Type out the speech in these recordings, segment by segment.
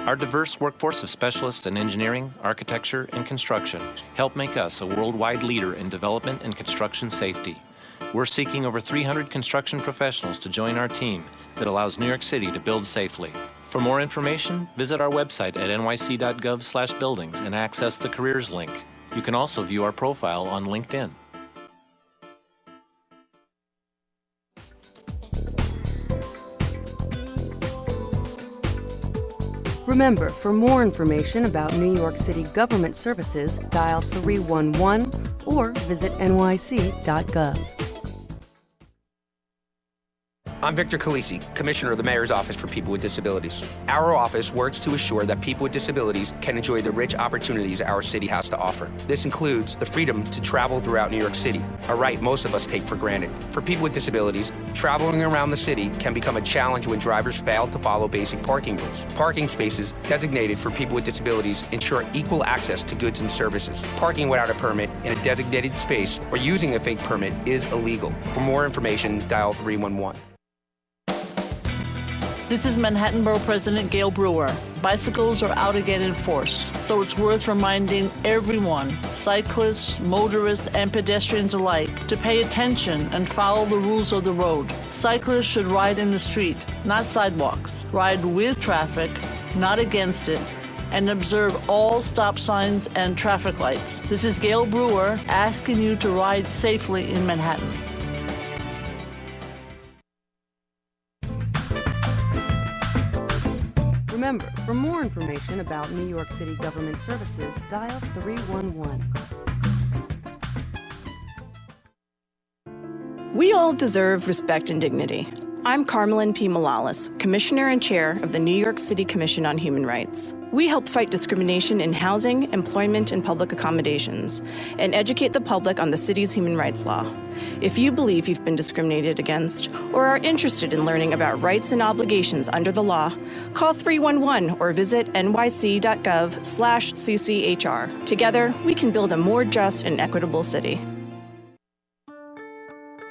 Our diverse workforce of specialists in engineering, architecture, and construction help make us a worldwide leader in development and construction safety. We're seeking over 300 construction professionals to join our team that allows New York City to build safely. For more information, visit our website at nyc.gov/buildings and access the careers link. You can also view our profile on LinkedIn. Remember, for more information about New York City government services, dial 311 or visit nyc.gov. I'm Victor Calisi, Commissioner of the Mayor's Office for People with Disabilities. Our office works to assure that people with disabilities can enjoy the rich opportunities our city has to offer. This includes the freedom to travel throughout New York City, a right most of us take for granted. For people with disabilities, traveling around the city can become a challenge when drivers fail to follow basic parking rules. Parking spaces designated for people with disabilities ensure equal access to goods and services. Parking without a permit in a designated space or using a fake permit is illegal. For more information, dial 311. This is Manhattan Borough President Gail Brewer. Bicycles are out again in force, so it's worth reminding everyone, cyclists, motorists, and pedestrians alike, to pay attention and follow the rules of the road. Cyclists should ride in the street, not sidewalks. Ride with traffic, not against it, and observe all stop signs and traffic lights. This is Gail Brewer asking you to ride safely in Manhattan. Remember, for more information about New York City government services, dial 311. We all deserve respect and dignity. I'm Carmelyn P. Malalis, Commissioner and Chair of the New York City Commission on Human Rights. We help fight discrimination in housing, employment, and public accommodations, and educate the public on the city's human rights law. If you believe you've been discriminated against or are interested in learning about rights and obligations under the law, call 311 or visit nyc.gov/cchr. Together, we can build a more just and equitable city.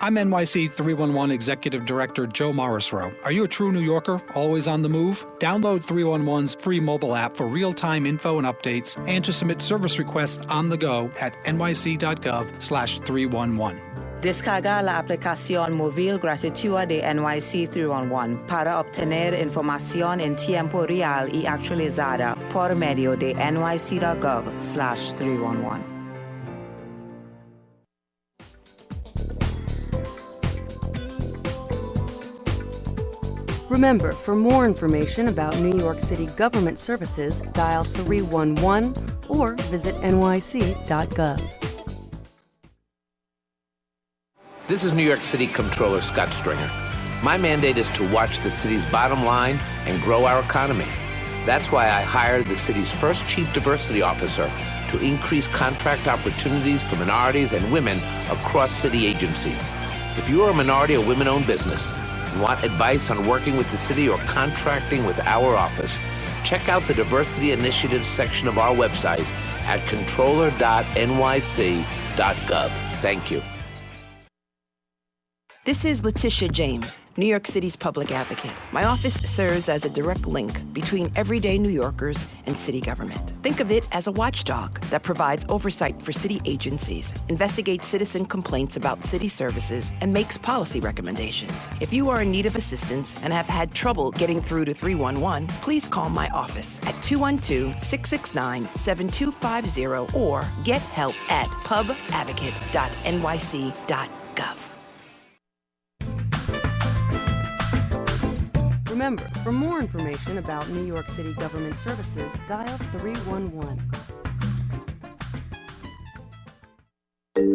I'm NYC 311 Executive Director Joe Morrisroe. Are you a true New Yorker, always on the move? Download 311's free mobile app for real-time info and updates and to submit service requests on the go at nyc.gov/311. Descarga la aplicación móvil gratuita de NYC 311 para obtener información en tiempo real y actualizada por medio de nyc.gov/311. Remember, for more information about New York City government services, dial 311 or visit nyc.gov. This is New York City Comptroller Scott Stringer. My mandate is to watch the city's bottom line and grow our economy. That's why I hired the city's first Chief Diversity Officer to increase contract opportunities for minorities and women across city agencies. If you are a minority or women-owned business and want advice on working with the city or contracting with our office, check out the Diversity Initiatives section of our website at controller.nyc.gov. Thank you. This is Letitia James, New York City's public advocate. My office serves as a direct link between everyday New Yorkers and city government. Think of it as a watchdog that provides oversight for city agencies, investigates citizen complaints about city services, and makes policy recommendations. If you are in need of assistance and have had trouble getting through to 311, please call my office at 212-669-7250 or get help at pubadvocate.nyc.gov. Remember, for more information about New York City government services, dial 311.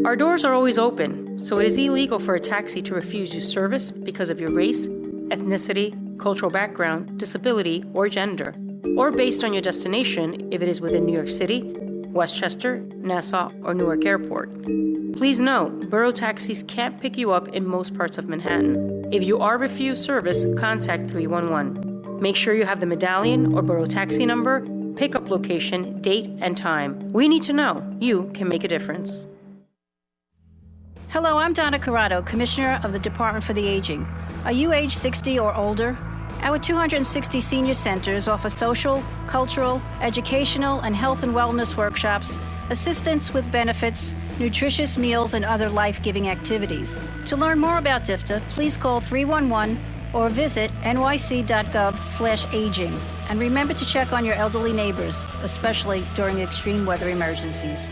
Our doors are always open, so it is illegal for a taxi to refuse you service because of your race, ethnicity, cultural background, disability, or gender, or based on your destination if it is within New York City, Westchester, Nassau, or Newark Airport. Please note, borough taxis can't pick you up in most parts of Manhattan. If you are refused service, contact 311. Make sure you have the medallion or borough taxi number, pickup location, date, and time. We need to know. You can make a difference. Hello, I'm Donna Corrado, Commissioner of the Department for the Aging. Are you age 60 or older? Our 260 senior centers offer social, cultural, educational, and health and wellness workshops, assistance with benefits, nutritious meals, and other life-giving activities. To learn more about DFTA, please call 311 or visit nyc.gov/aging. And remember to check on your elderly neighbors, especially during extreme weather emergencies.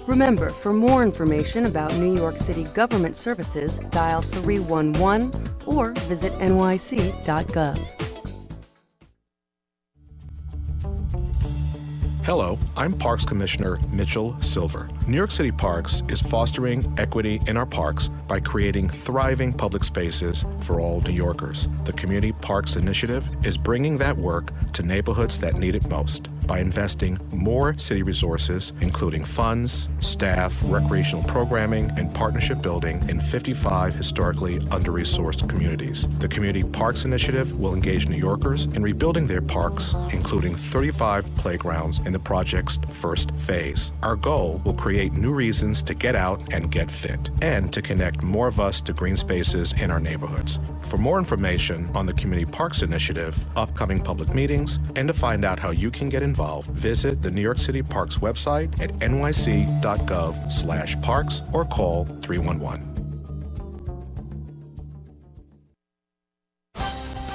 Remember, for more information about New York City government services, dial 311 or visit nyc.gov. Hello, I'm Parks Commissioner Mitchell Silver. New York City Parks is fostering equity in our parks by creating thriving public spaces for all New Yorkers. The Community Parks Initiative is bringing that work to neighborhoods that need it most by investing more city resources, including funds, staff, recreational programming, and partnership building in 55 historically under-resourced communities. The Community Parks Initiative will engage New Yorkers in rebuilding their parks, including 35 playgrounds in the project's first phase. Our goal will create new reasons to get out and get fit, and to connect more of us to green spaces in our neighborhoods. For more information on the Community Parks Initiative, upcoming public meetings, and to find out how you can get involved, visit the New York City Parks website at nyc.gov/parks or call 311.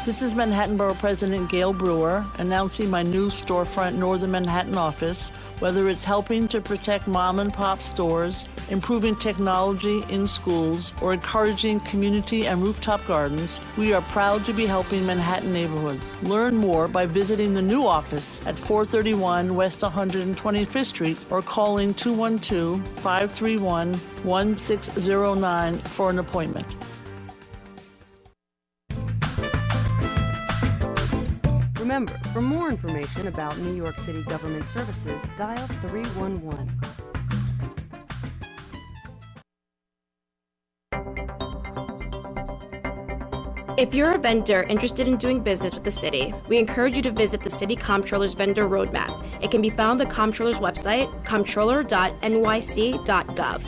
This is Manhattan Borough President Gail Brewer announcing my new storefront Northern Manhattan office. Whether it's helping to protect mom and pop stores, improving technology in schools, or encouraging community and rooftop gardens, we are proud to be helping Manhattan neighborhoods. Learn more by visiting the new office at 431 West 125th Street or calling 212-531-1609 for an appointment. Remember, for more information about New York City government services, dial 311. If you're a vendor interested in doing business with the city, we encourage you to visit the City Comptroller's Vendor Roadmap. It can be found on the Comptroller's website, comptroller.nyc.gov.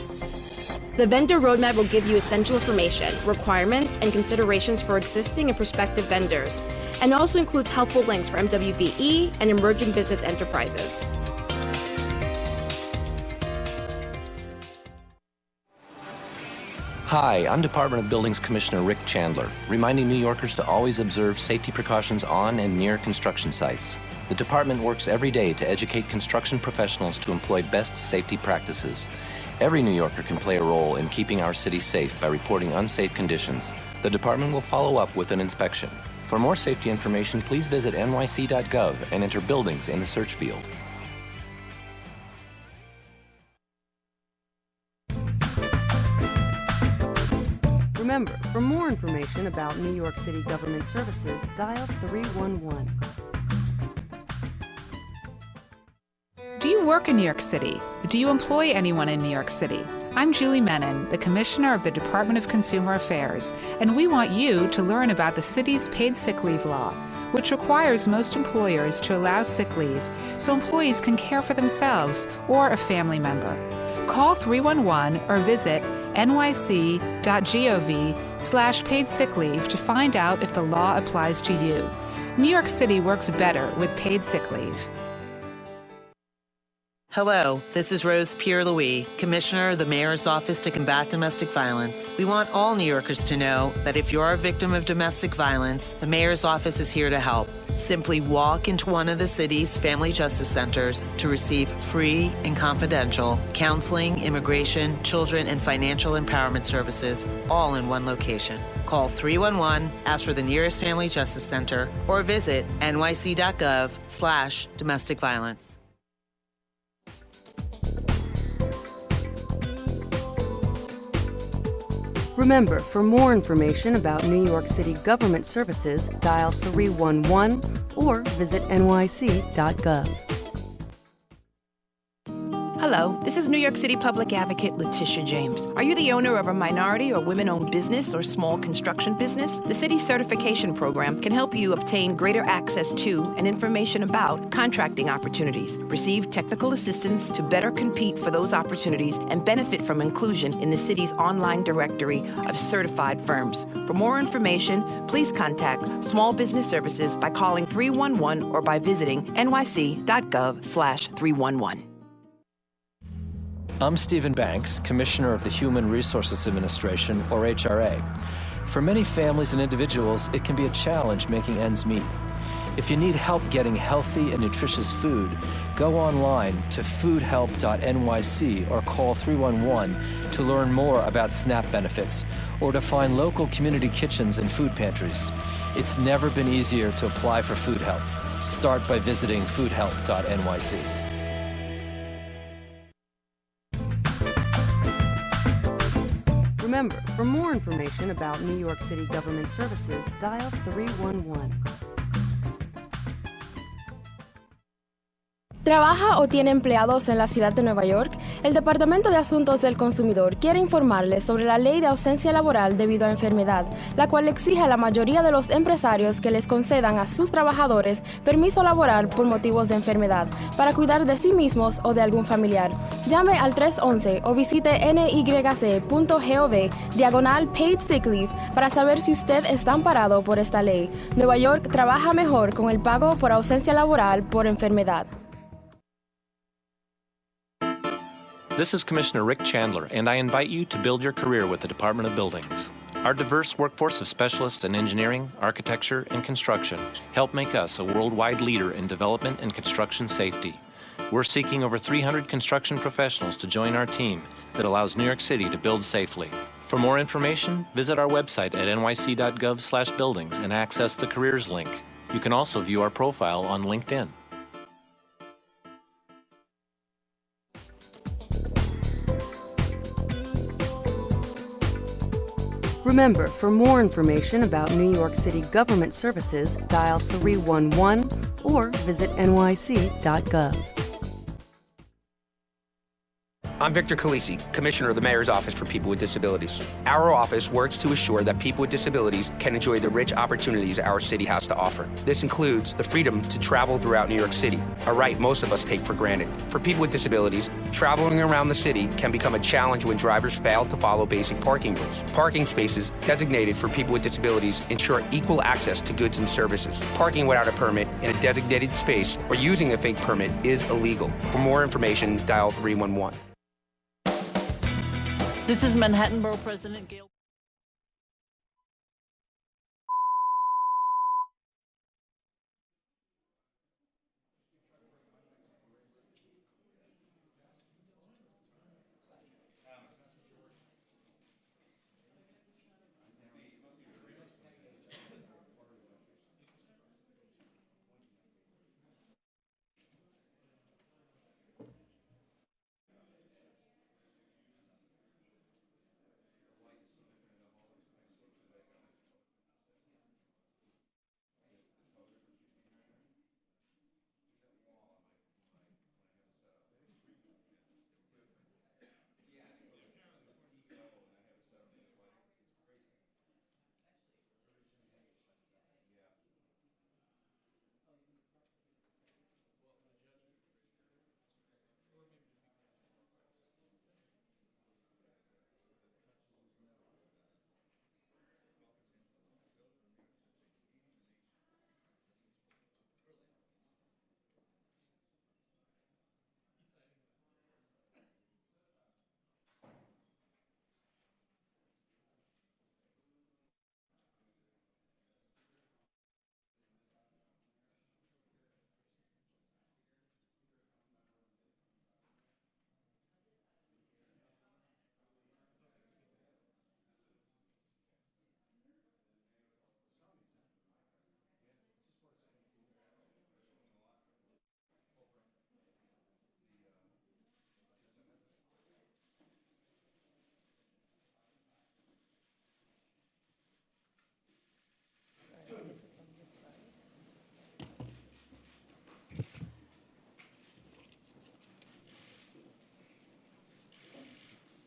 The Vendor Roadmap will give you essential information, requirements, and considerations for existing and prospective vendors, and also includes helpful links for MWBE and emerging business enterprises. Hi, I'm Department of Buildings Commissioner Rick Chandler, reminding New Yorkers to always observe safety precautions on and near construction sites. The department works every day to educate construction professionals to employ best safety practices. Every New Yorker can play a role in keeping our city safe by reporting unsafe conditions. The department will follow up with an inspection. For more safety information, please visit nyc.gov and enter buildings in the search field. Remember, for more information about New York City government services, dial 311. Do you work in New York City? Do you employ anyone in New York City? I'm Julie Menon, the Commissioner of the Department of Consumer Affairs, and we want you to learn about the city's paid sick leave law, which requires most employers to allow sick leave so employees can care for themselves or a family member. Call 311 or visit nyc.gov/paid sick leave to find out if the law applies to you. New York City works better with paid sick leave. Hello, this is Rose Pierre-Louis, Commissioner of the Mayor's Office to Combat Domestic Violence. We want all New Yorkers to know that if you're a victim of domestic violence, the Mayor's Office is here to help. Simply walk into one of the city's family justice centers to receive free and confidential counseling, immigration, children, and financial empowerment services, all in one location. Call 311, ask for the nearest family justice center, or visit nyc.gov/domestic violence. Remember, for more information about New York City government services, dial 311 or visit nyc.gov. Hello, This is New York City Public Advocate Letitia James. Are you the owner of a minority or women-owned business or small construction business? The city's certification program can help you obtain greater access to and information about contracting opportunities, receive technical assistance to better compete for those opportunities, and benefit from inclusion in the city's online directory of certified firms. For more information, please contact Small Business Services by calling 311 or by visiting nyc.gov/311. I'm Stephen Banks, Commissioner of the Human Resources Administration, or HRA. For many families and individuals, it can be a challenge making ends meet. If you need help getting healthy and nutritious food, go online to foodhelp.nyc or call 311 to learn more about SNAP benefits or to find local community kitchens and food pantries. It's never been easier to apply for food help. Start by visiting foodhelp.nyc. Remember, for more information about New York City government services, dial 311. ¿Trabaja o tiene empleados en la ciudad de Nueva York? El Departamento de Asuntos del Consumidor quiere informarles sobre la ley de ausencia laboral debido a enfermedad, la cual exige a la mayoría de los empresarios que les concedan a sus trabajadores permiso laboral por motivos de enfermedad, para cuidar de sí mismos o de algún familiar. Llame al 311 o visite nyc.gov/paid sick leave para saber si usted está amparado por esta ley. Nueva York trabaja mejor con el pago por ausencia laboral por enfermedad. This is Commissioner Rick Chandler, and I invite you to build your career with the Department of Buildings. Our diverse workforce of specialists in engineering, architecture, and construction help make us a worldwide leader in development and construction safety. We're seeking over 300 construction professionals to join our team that allows New York City to build safely. For more information, visit our website at nyc.gov/buildings and access the careers link. You can also view our profile on LinkedIn. Remember, for more information about New York City government services, dial 311 or visit nyc.gov. I'm Victor Calisi, Commissioner of the Mayor's Office for People with Disabilities. Our office works to assure that people with disabilities can enjoy the rich opportunities our city has to offer. This includes the freedom to travel throughout New York City, a right most of us take for granted. For people with disabilities, traveling around the city can become a challenge when drivers fail to follow basic parking rules. Parking spaces designated for people with disabilities ensure equal access to goods and services. Parking without a permit in a designated space or using a fake permit is illegal. For more information, dial 311. This is Manhattan Borough President Gail.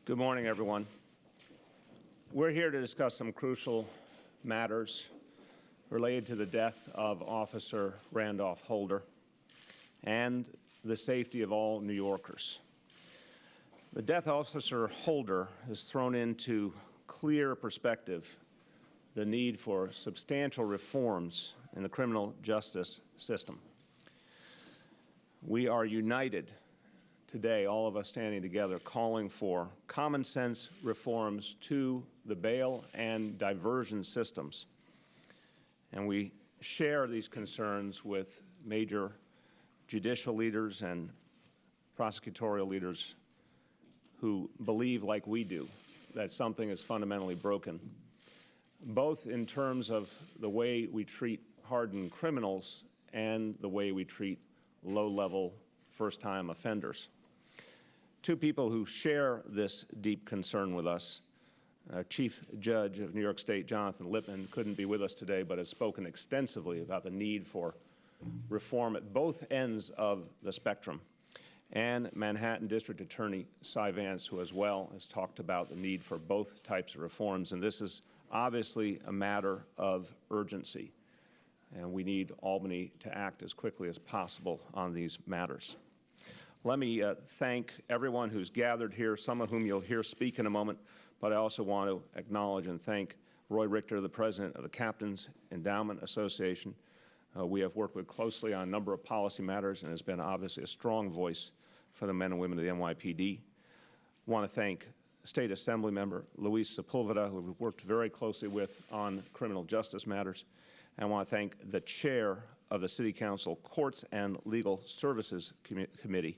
Good morning, everyone. We're here to discuss some crucial matters related to the death of Officer Randolph Holder and the safety of all New Yorkers. The death of Officer Holder has thrown into clear perspective the need for substantial reforms in the criminal justice system. We are united today, all of us standing together, calling for common sense reforms to the bail and diversion systems. And we share these concerns with major judicial leaders and prosecutorial leaders who believe, like we do, that something is fundamentally broken, both in terms of the way we treat hardened criminals and the way we treat low-level first-time offenders. Two people who share this deep concern with us, Chief Judge of New York State, Jonathan Lippman, couldn't be with us today, but has spoken extensively about the need for reform at both ends of the spectrum. And Manhattan District Attorney Cy Vance, who as well has talked about the need for both types of reforms. And this is obviously a matter of urgency. And we need Albany to act as quickly as possible on these matters. Let me thank everyone who's gathered here, some of whom you'll hear speak in a moment, but I also want to acknowledge and thank Roy Richter, the president of the Captains Endowment Association. We have worked with closely on a number of policy matters and has been obviously a strong voice for the men and women of the NYPD. I want to thank State Assembly member Luis Sepulveda, who we've worked very closely with on criminal justice matters. And I want to thank the chair of the City Council Courts and Legal Services Committee,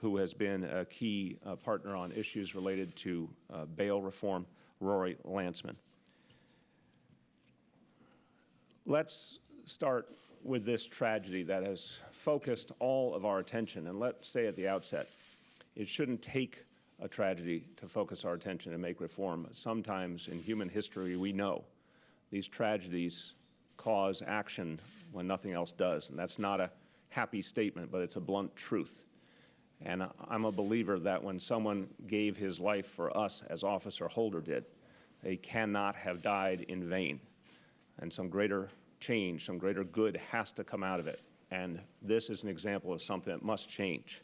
who has been a key partner on issues related to bail reform, Rory Lantzman. Let's start with this tragedy that has focused all of our attention. And let's say at the outset, it shouldn't take a tragedy to focus our attention and make reform. Sometimes in human history, we know these tragedies cause action when nothing else does. And that's not a happy statement, but it's a blunt truth. And I'm a believer that when someone gave his life for us, as Officer Holder did, they cannot have died in vain. And some greater change, some greater good has to come out of it. And this is an example of something that must change.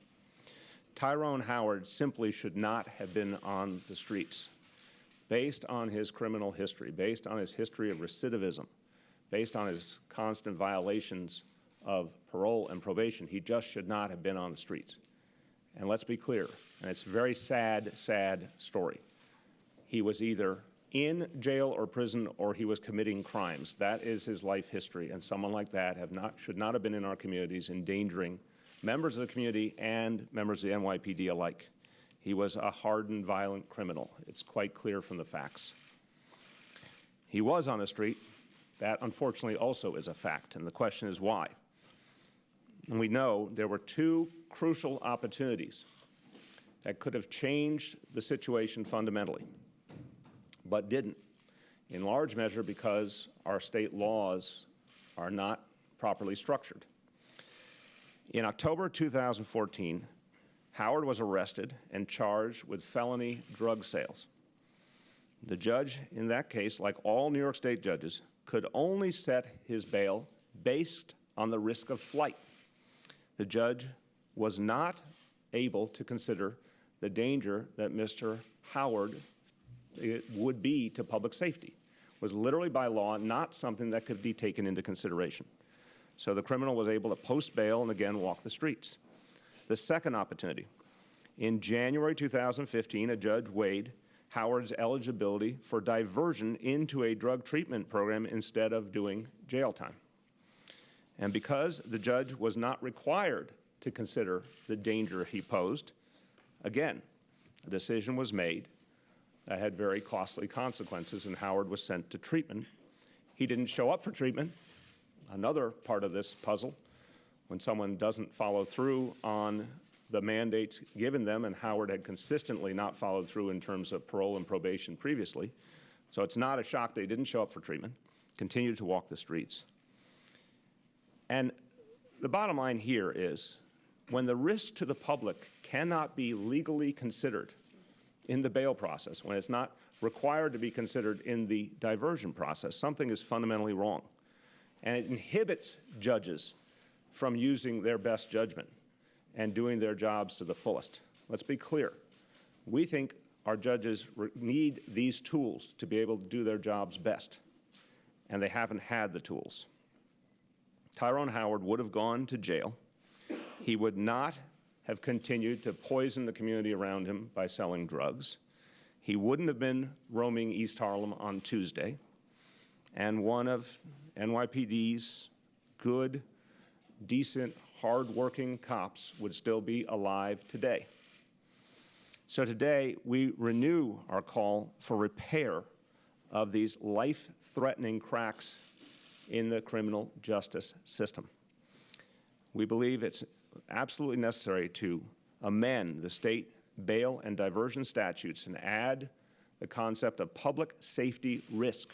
Tyrone Howard simply should not have been on the streets. Based on his criminal history, based on his history of recidivism, based on his constant violations of parole and probation, he just should not have been on the streets. And let's be clear, and it's a very sad, sad story. He was either in jail or prison or he was committing crimes. That is his life history, and someone like that should not have been in our communities, endangering members of the community and members of the NYPD alike. He was a hardened, violent criminal. It's quite clear from the facts. He was on the street. That, unfortunately, also is a fact, and the question is why. And we know there were two crucial opportunities that could have changed the situation fundamentally, but didn't, in large measure because our state laws are not properly structured. In October 2014, Howard was arrested and charged with felony drug sales. The judge in that case, like all New York State judges, could only set his bail based on the risk of flight. The judge was not able to consider the danger that Mr. Howard would be to public safety. It was literally by law not something that could be taken into consideration. So the criminal was able to post bail and again walk the streets. The second opportunity, in January 2015, a judge weighed Howard's eligibility for diversion into a drug treatment program instead of doing jail time. And because the judge was not required to consider the danger he posed, again, a decision was made that had very costly consequences, and Howard was sent to treatment. He didn't show up for treatment. Another part of this puzzle, when someone doesn't follow through on the mandates given them, and Howard had consistently not followed through in terms of parole and probation previously. So it's not a shock that he didn't show up for treatment, continued to walk the streets. And the bottom line here is, when the risk to the public cannot be legally considered, in the bail process, when it's not required to be considered in the diversion process, something is fundamentally wrong. And it inhibits judges from using their best judgment and doing their jobs to the fullest. Let's be clear. We think our judges need these tools to be able to do their jobs best, and they haven't had the tools. Tyrone Howard would have gone to jail. He would not have continued to poison the community around him by selling drugs. He wouldn't have been roaming East Harlem on Tuesday. And one of NYPD's good, decent, hard-working cops would still be alive today. So today, we renew our call for repair of these life-threatening cracks in the criminal justice system. We believe it's absolutely necessary to amend the state bail and diversion statutes and add the concept of public safety risk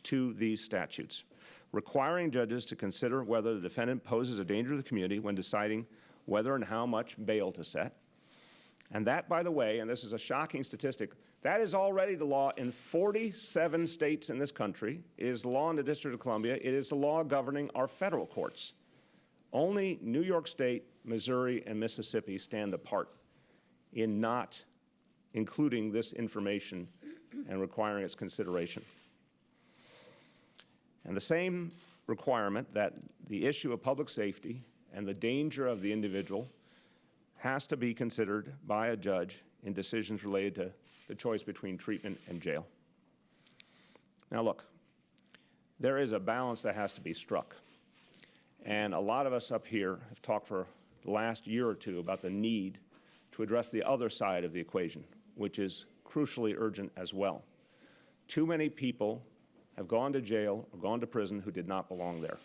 to these statutes, requiring judges to consider whether the defendant poses a danger to the community when deciding whether and how much bail to set. And that, by the way, and this is a shocking statistic, that is already the law in 47 states in this country. It is the law in the District of Columbia. It is the law governing our federal courts. Only New York State, Missouri, and Mississippi stand apart in not including this information and requiring its consideration. And the same requirement that the issue of public safety and the danger of the individual has to be considered by a judge in decisions related to the choice between treatment and jail. Now look, there is a balance that has to be struck. And a lot of us up here have talked for the last year or two about the need to address the other side of the equation, which is crucially urgent as well. Too many people have gone to jail or gone to prison who did not belong there.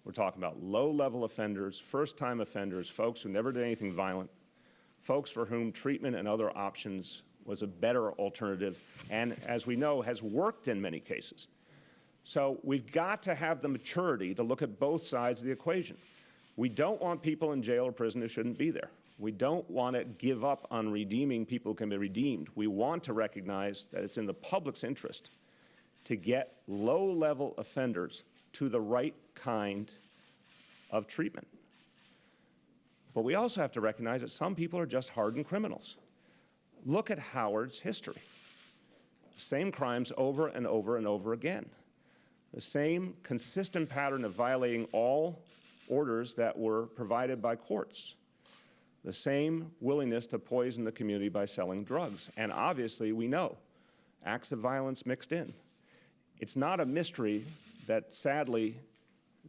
We're talking about low-level offenders, first-time offenders, folks who never did anything violent, folks for whom treatment and other options was a better alternative and, as we know, has worked in many cases. So we've got to have the maturity to look at both sides of the equation. We don't want people in jail or prison who shouldn't be there. We don't want to give up on redeeming people who can be redeemed. We want to recognize that it's in the public's interest to get low-level offenders to the right kind of treatment. But we also have to recognize that some people are just hardened criminals. Look at Howard's history. Same crimes over and over and over again. The same consistent pattern of violating all orders that were provided by courts. The same willingness to poison the community by selling drugs. And obviously, we know, acts of violence mixed in. It's not a mystery that, sadly,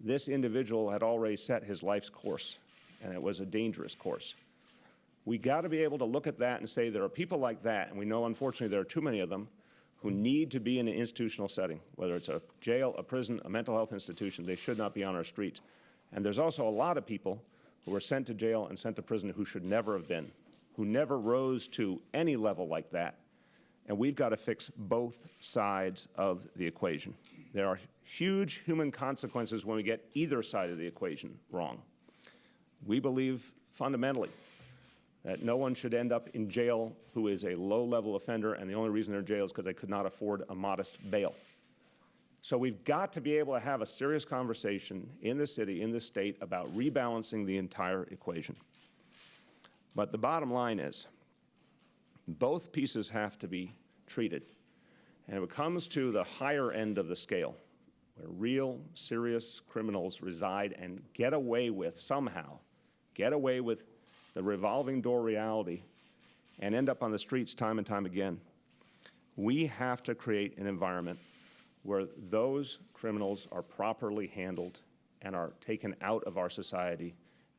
this individual had already set his life's course, and it was a dangerous course. We got to be able to look at that and say there are people like that, and we know, unfortunately, there are too many of them, who need to be in an institutional setting, whether it's a jail, a prison, a mental health institution. They should not be on our streets. And there's also a lot of people who were sent to jail and sent to prison who should never have been, who never rose to any level like that. And we've got to fix both sides of the equation. There are huge human consequences when we get either side of the equation wrong. We believe fundamentally that no one should end up in jail who is a low-level offender, and the only reason they're in jail is because they could not afford a modest bail. So we've got to be able to have a serious conversation in the city, in the state, about rebalancing the entire equation. But the bottom line is, both pieces have to be treated. And when it comes to the higher end of the scale, where real, serious criminals reside and get away with, somehow, get away with the revolving door reality and end up on the streets time and time again, we have to create an environment where those criminals are properly handled and are taken out of our society,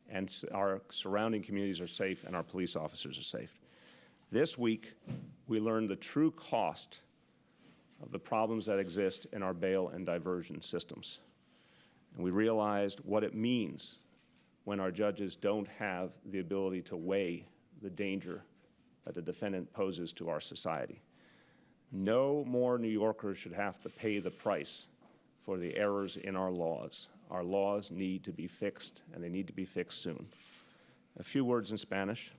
and our surrounding communities are safe and our police officers are safe. This week, we learned the true cost of the problems that exist in our bail and diversion systems. And we realized what it means when our judges don't have the ability to weigh the danger that the defendant poses to our society. No more New Yorkers should have to pay the price for the errors in our laws. Our laws need to be fixed, and they need to be fixed soon. A few words in Spanish.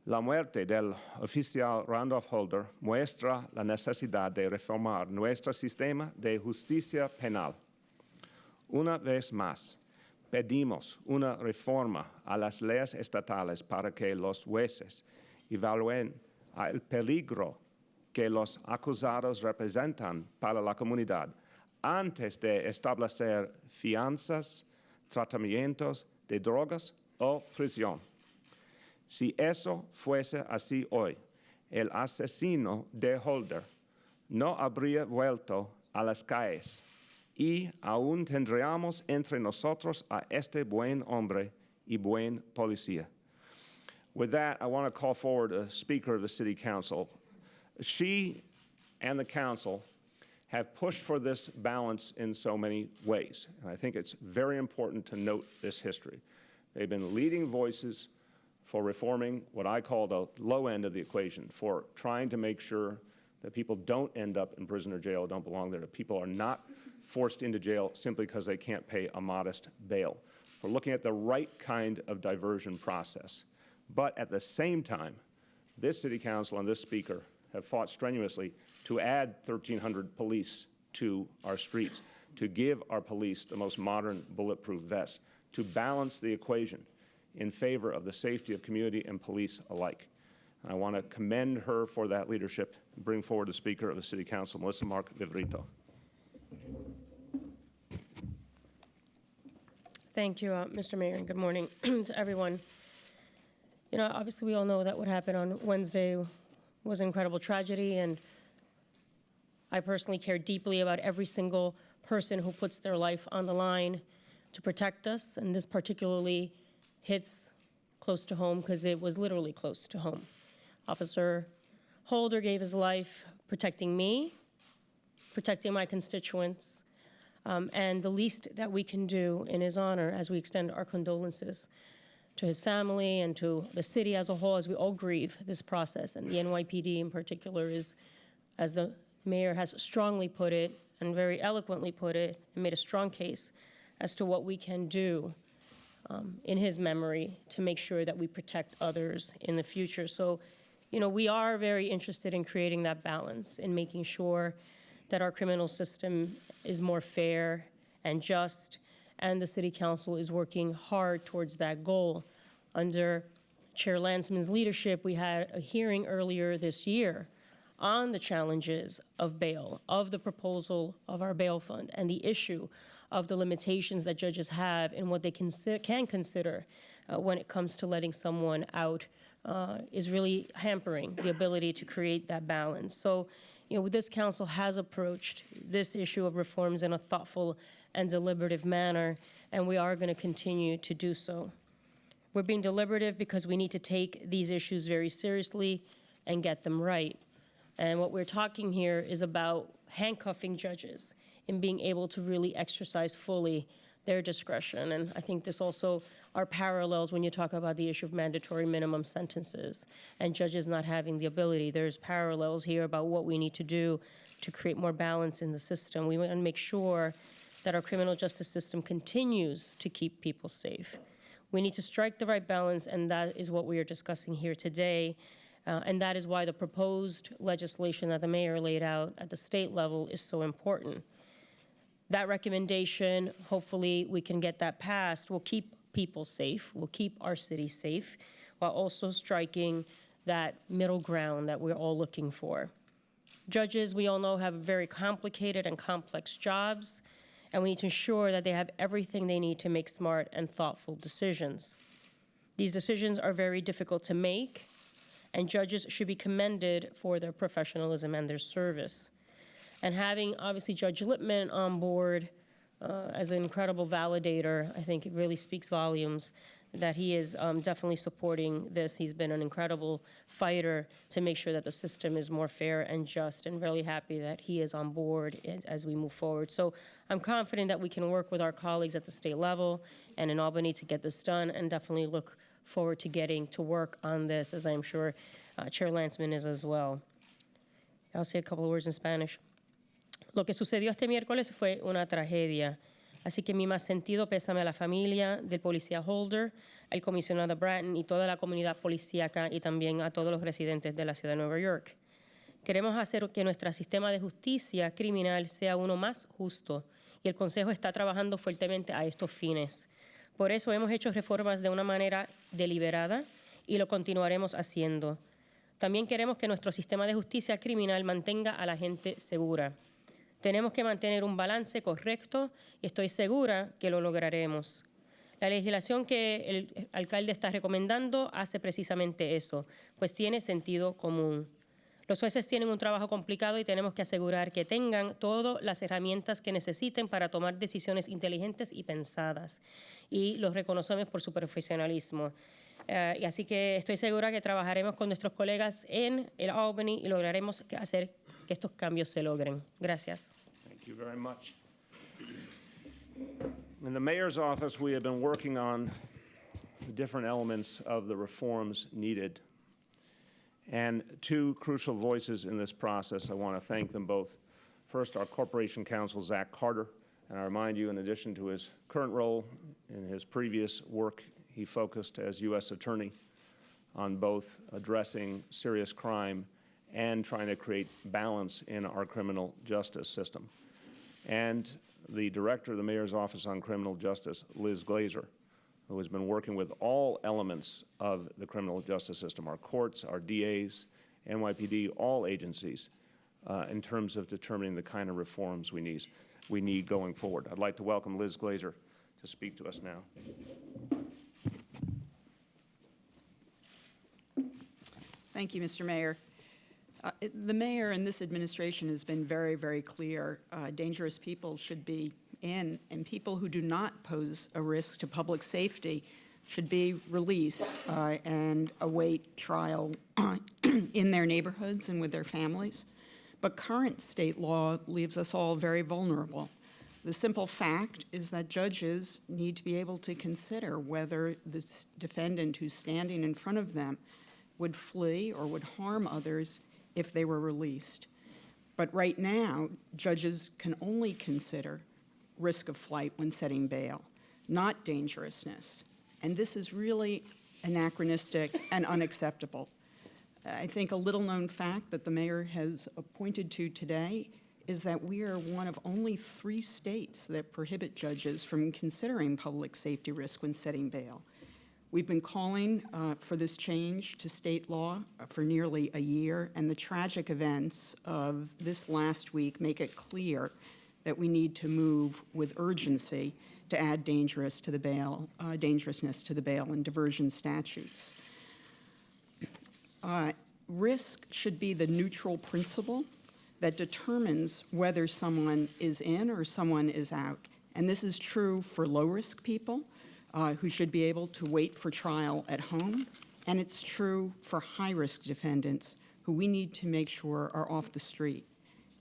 La muerte del oficial Randolph Holder muestra la necesidad de reformar nuestro sistema de justicia penal. Una vez más, pedimos una reforma a las leyes estatales para que los jueces evalúen el peligro que los acusados representan para la comunidad antes de establecer fianzas, tratamientos de drogas o prisión. Si eso fuese así hoy, el asesino de Holder no habría vuelto a las calles y aún tendríamos entre nosotros a este buen hombre y buen policía. With that, I want to call forward a speaker of the City Council. She and the Council have pushed for this balance in so many ways, and I think it's very important to note this history. They've been leading voices for reforming what I call the low end of the equation, for trying to make sure that people don't end up in prison or jail, don't belong there, that people are not forced into jail simply because they can't pay a modest bail, for looking at the right kind of diversion process. But at the same time, this City Council and this Speaker have fought strenuously to add 1,300 police to our streets, to give our police the most modern bulletproof vests, to balance the equation in favor of the safety of community and police alike. And I want to commend her for that leadership and bring forward the Speaker of the City Council, Melissa Mark Viverito. Thank you, Mr. Mayor, and good morning to everyone. You know, obviously we all know that what happened on Wednesday was an incredible tragedy, and I personally care deeply about every single person who puts their life on the line to protect us, and this particularly hits close to home because it was literally close to home. Officer Holder gave his life protecting me, protecting my constituents, and the least that we can do in his honor as we extend our condolences to his family and to the city as a whole as we all grieve this process. And the NYPD in particular is, as the mayor has strongly put it and very eloquently put it and made a strong case as to what we can do in his memory to make sure that we protect others in the future. So, you know, we are very interested in creating that balance, in making sure that our criminal system is more fair and just, and the City Council is working hard towards that goal. Under Chair Landsman's leadership, we had a hearing earlier this year on the challenges of bail, of the proposal of our bail fund, and the issue of the limitations that judges have and what they can consider when it comes to letting someone out is really hampering the ability to create that balance. So, you know, this council has approached this issue of reforms in a thoughtful and deliberative manner, and we are going to continue to do so. We're being deliberative because we need to take these issues very seriously and get them right. And what we're talking here is about handcuffing judges in being able to really exercise fully their discretion. And I think this also are parallels when you talk about the issue of mandatory minimum sentences and judges not having the ability. There's parallels here about what we need to do to create more balance in the system. We want to make sure that our criminal justice system continues to keep people safe. We need to strike the right balance, and that is what we are discussing here today. And that is why the proposed legislation that the mayor laid out at the state level is so important. That recommendation, hopefully we can get that passed, will keep people safe, will keep our city safe, while also striking that middle ground that we're all looking for. Judges, we all know, have very complicated and complex jobs, and we need to ensure that they have everything they need to make smart and thoughtful decisions. These decisions are very difficult to make, and judges should be commended for their professionalism and their service. And having, obviously, Judge Lippman on board as an incredible validator, I think it really speaks volumes that he is definitely supporting this. He's been an incredible fighter to make sure that the system is more fair and just, and really happy that he is on board as we move forward. So I'm confident that we can work with our colleagues at the state level and in Albany to get this done, and definitely look forward to getting to work on this, as I'm sure Chair Landsman is as well. I'll say a couple of words in Spanish. Lo que sucedió este miércoles fue una tragedia. Así que mi más sentido pésame a la familia del policía Holder, al comisionado Bratton y toda la comunidad policíaca y también a todos los residentes de la ciudad de Nueva York. Queremos hacer que nuestro sistema de justicia criminal sea uno más justo y el Consejo está trabajando fuertemente a estos fines. Por eso hemos hecho reformas de una manera deliberada y lo continuaremos haciendo. También queremos que nuestro sistema de justicia criminal mantenga a la gente segura. Tenemos que mantener un balance correcto y estoy segura que lo lograremos. La legislación que el alcalde está recomendando hace precisamente eso, pues tiene sentido común. Los jueces tienen un trabajo complicado y tenemos que asegurar que tengan todas las herramientas que necesiten para tomar decisiones inteligentes y pensadas. Y los reconocemos por su profesionalismo. Y así que estoy segura que trabajaremos con nuestros colegas en el Albany y lograremos hacer que estos cambios se logren. Gracias. Thank you very much. In the mayor's office, we have been working on the different elements of the reforms needed. And two crucial voices in this process, I want to thank them both. First, our Corporation Counsel, Zach Carter, and I remind you, in addition to his current role, in his previous work, he focused as U.S. Attorney on both addressing serious crime and trying to create balance in our criminal justice system. And the Director of the Mayor's Office on Criminal Justice, Liz Glazer, who has been working with all elements of the criminal justice system, our courts, our DAs, NYPD, all agencies, in terms of determining the kind of reforms we need going forward. I'd like to welcome Liz Glazer to speak to us now. Thank you, Mr. Mayor. The mayor and this administration has been very, very clear. Dangerous people should be in, and people who do not pose a risk to public safety should be released and await trial in their neighborhoods and with their families. But current state law leaves us all very vulnerable. The simple fact is that judges need to be able to consider whether the defendant who's standing in front of them would flee or would harm others if they were released. But right now, judges can only consider risk of flight when setting bail, not dangerousness. And this is really anachronistic and unacceptable. I think a little-known fact that the mayor has pointed to today is that we are one of only 3 states that prohibit judges from considering public safety risk when setting bail. We've been calling for this change to state law for nearly a year, and the tragic events of this last week make it clear that we need to move with urgency to add dangerousness to the bail and diversion statutes. Risk should be the neutral principle that determines whether someone is in or someone is out. And this is true for low-risk people who should be able to wait for trial at home, and it's true for high-risk defendants who we need to make sure are off the street.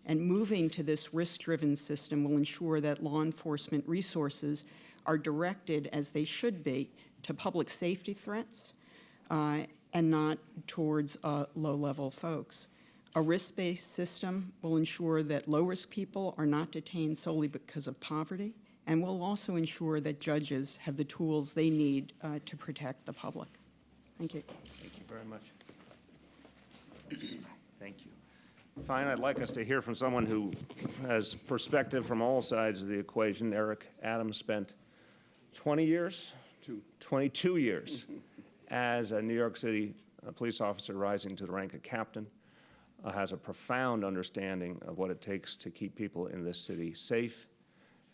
And moving to this risk-driven system will ensure that law enforcement resources are directed, as they should be, to public safety threats and not towards low-level folks. A risk-based system will ensure that low-risk people are not detained solely because of poverty, and will also ensure that judges have the tools they need to protect the public. Thank you. Thank you very much. Thank you. Fine, I'd like us to hear from someone who has perspective from all sides of the equation. Eric Adams spent 22 years as a New York City police officer, rising to the rank of captain, has a profound understanding of what it takes to keep people in this city safe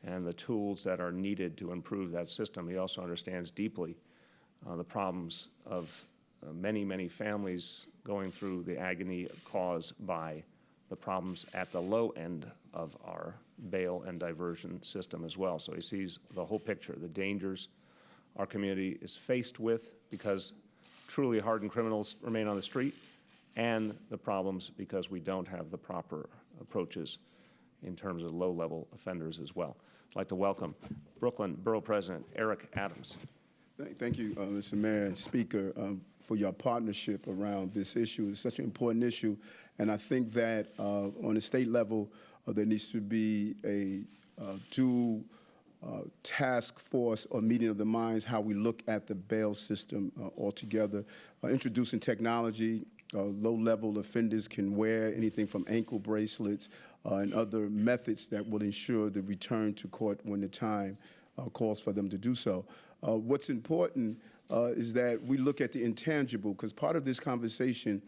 and the tools that are needed to improve that system. He also understands deeply the problems of many, many families going through the agony caused by the problems at the low end of our bail and diversion system as well. So he sees the whole picture, the dangers our community is faced with because truly hardened criminals remain on the street, and the problems because we don't have the proper approaches in terms of low-level offenders as well. I'd like to welcome Brooklyn Borough President Eric Adams. Thank you, Mr. Mayor and Speaker, for your partnership around this issue. It's such an important issue, and I think that on the state level, there needs to be a dual task force or meeting of the minds, how we look at the bail system altogether, introducing technology. Low-level offenders can wear anything from ankle bracelets and other methods that will ensure the return to court when the time calls for them to do so. What's important is that we look at the intangible, because part of this conversation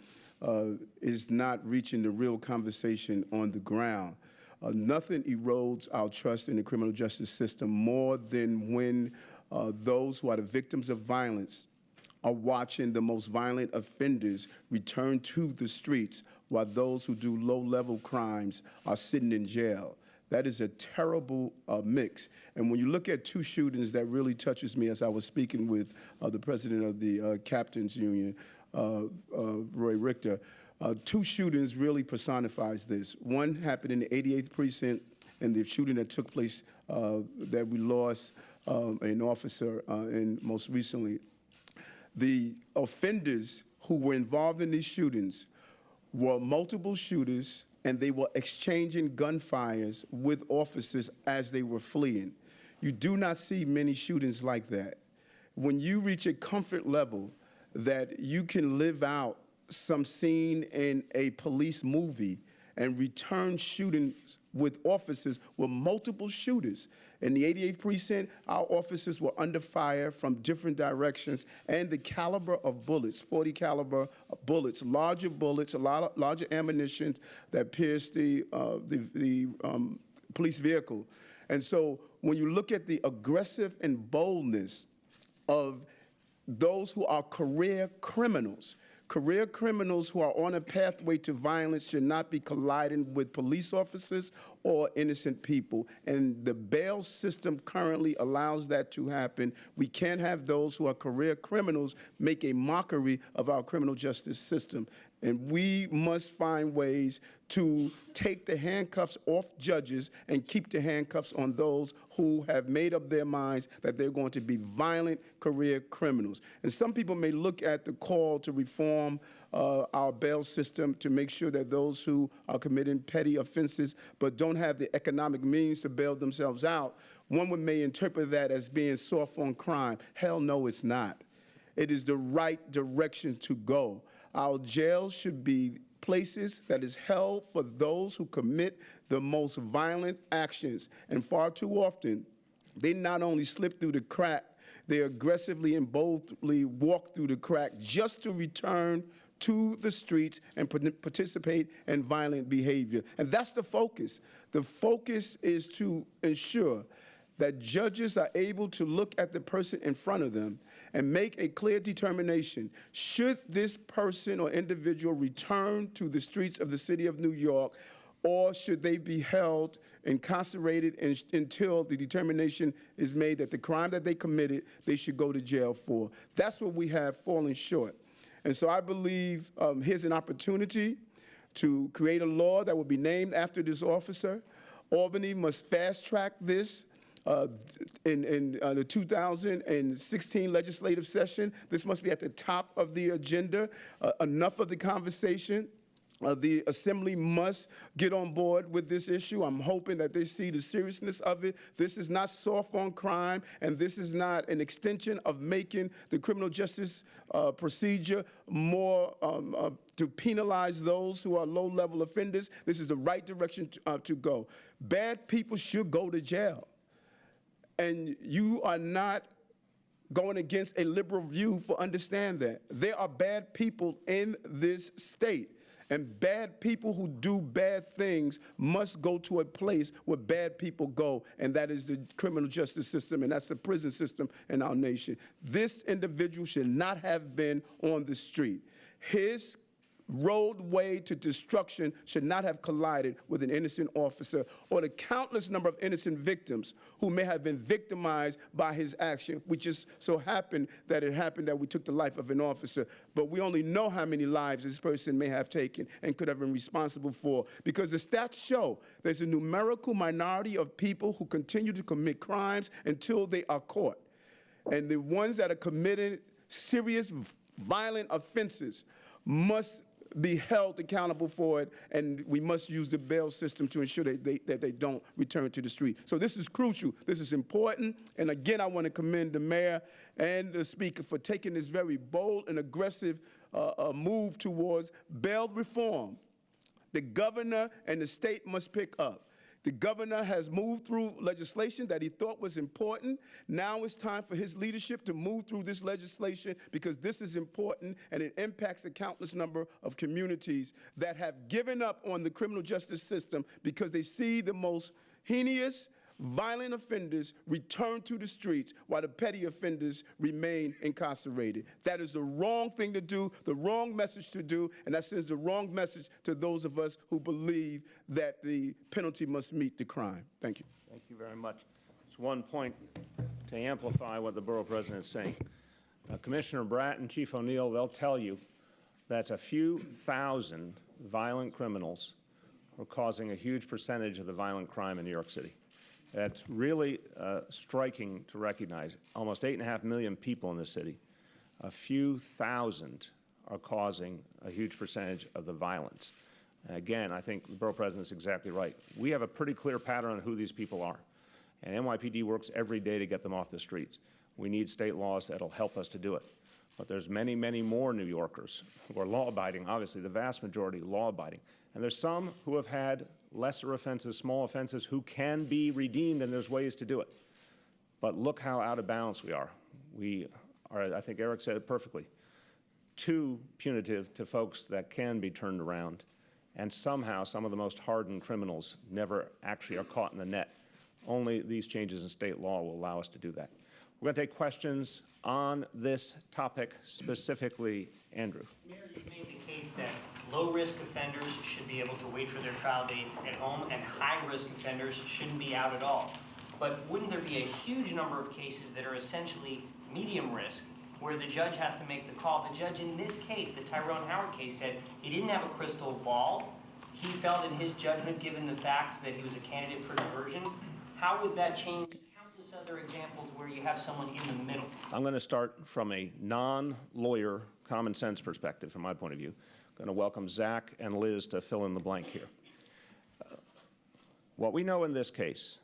is not reaching the real conversation on the ground. Nothing erodes our trust in the criminal justice system more than when those who are the victims of violence are watching the most violent offenders return to the streets while those who do low-level crimes are sitting in jail. That is a terrible mix. And when you look at two shootings, that really touches me, as I was speaking with the president of the Captains Union, Roy Richter. Two shootings really personifies this. One happened in the 88th Precinct, and the shooting that took place that we lost an officer in most recently. The offenders who were involved in these shootings were multiple shooters, and they were exchanging gunfires with officers as they were fleeing. You do not see many shootings like that. When you reach a comfort level that you can live out some scene in a police movie and return shootings with officers with multiple shooters. In the 88th Precinct, our officers were under fire from different directions, and the caliber of bullets, 40 caliber bullets, larger ammunition that pierced the police vehicle. And so when you look at the aggressive and boldness of those who are career criminals who are on a pathway to violence should not be colliding with police officers or innocent people. And the bail system currently allows that to happen. We can't have those who are career criminals make a mockery of our criminal justice system. And we must find ways to take the handcuffs off judges and keep the handcuffs on those who have made up their minds that they're going to be violent career criminals. And some people may look at the call to reform our bail system to make sure that those who are committing petty offenses but don't have the economic means to bail themselves out, one may interpret that as being soft on crime. Hell no, it's not. It is the right direction to go. Our jails should be places that is held for those who commit the most violent actions. And far too often, they not only slip through the crack, they aggressively and boldly walk through the crack just to return to the streets and participate in violent behavior. And that's the focus. The focus is to ensure that judges are able to look at the person in front of them and make a clear determination. Should this person or individual return to the streets of the city of New York, or should they be held incarcerated until the determination is made that the crime that they committed, they should go to jail for? That's what we have fallen short. And so I believe here's an opportunity to create a law that will be named after this officer. Albany must fast-track this. In the 2016 legislative session, this must be at the top of the agenda. Enough of the conversation. The Assembly must get on board with this issue. I'm hoping that they see the seriousness of it. This is not soft on crime, and this is not an extension of making the criminal justice procedure more to penalize those who are low-level offenders. This is the right direction to go. Bad people should go to jail. And you are not going against a liberal view for understand that. There are bad people in this state. And bad people who do bad things must go to a place where bad people go, and that is the criminal justice system, and that's the prison system in our nation. This individual should not have been on the street. His roadway to destruction should not have collided with an innocent officer or the countless number of innocent victims who may have been victimized by his action. We just so happened that we took the life of an officer, but we only know how many lives this person may have taken and could have been responsible for, because the stats show there's a numerical minority of people who continue to commit crimes until they are caught. And the ones that are committing serious violent offenses must be held accountable for it, and we must use the bail system to ensure that they don't return to the street. So this is crucial. This is important. And again, I want to commend the mayor and the speaker for taking this very bold and aggressive move towards bail reform. The governor and the state must pick up. The governor has moved through legislation that he thought was important. Now it's time for his leadership to move through this legislation, because this is important and it impacts a countless number of communities that have given up on the criminal justice system because they see the most heinous, violent offenders return to the streets while the petty offenders remain incarcerated. That is the wrong thing to do, the wrong message to do, and that sends the wrong message to those of us who believe that the penalty must meet the crime. Thank you. Thank you very much. Just one point to amplify what the borough president is saying. Commissioner Bratton, Chief O'Neill, they'll tell you that's a few thousand violent criminals who are causing a huge percentage of the violent crime in New York City. That's really striking to recognize. Almost 8.5 million people in the city. A few thousand are causing a huge percentage of the violence. And again, I think the borough president is exactly right. We have a pretty clear pattern on who these people are. And NYPD works every day to get them off the streets. We need state laws that'll help us to do it. But there's many, many more New Yorkers who are law-abiding, obviously, the vast majority law-abiding. And there's some who have had lesser offenses, small offenses, who can be redeemed, and there's ways to do it. But look how out of balance we are. We are, I think Eric said it perfectly, too punitive to folks that can be turned around. And somehow, some of the most hardened criminals never actually are caught in the net. Only these changes in state law will allow us to do that. We're going to take questions on this topic specifically. Andrew. Mayor, you've made the case that low-risk offenders should be able to wait for their trial date at home, and high-risk offenders shouldn't be out at all. But wouldn't there be a huge number of cases that are essentially medium risk, where the judge has to make the call? The judge in this case, the Tyrone Howard case, said he didn't have a crystal ball. He felt in his judgment, given the facts, that he was a candidate for diversion. How would that change countless other examples where you have someone in the middle? I'm going to start from a non-lawyer, common sense perspective, from my point of view. I'm going to welcome Zach and Liz to fill in the blank here. What we know in this case,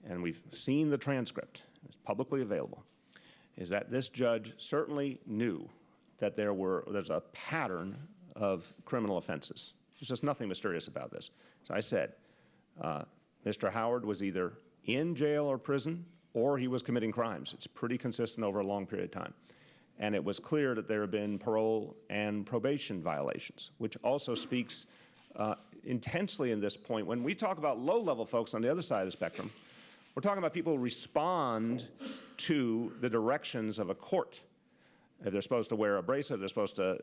and we've seen the transcript, it's publicly available, is that this judge certainly knew that there's a pattern of criminal offenses. There's just nothing mysterious about this. So I said, Mr. Howard was either in jail or prison, or he was committing crimes. It's pretty consistent over a long period of time. And it was clear that there have been parole and probation violations, which also speaks intensely in this point. When we talk about low-level folks on the other side of the spectrum, we're talking about people who respond to the directions of a court. If they're supposed to wear a bracelet, they're supposed to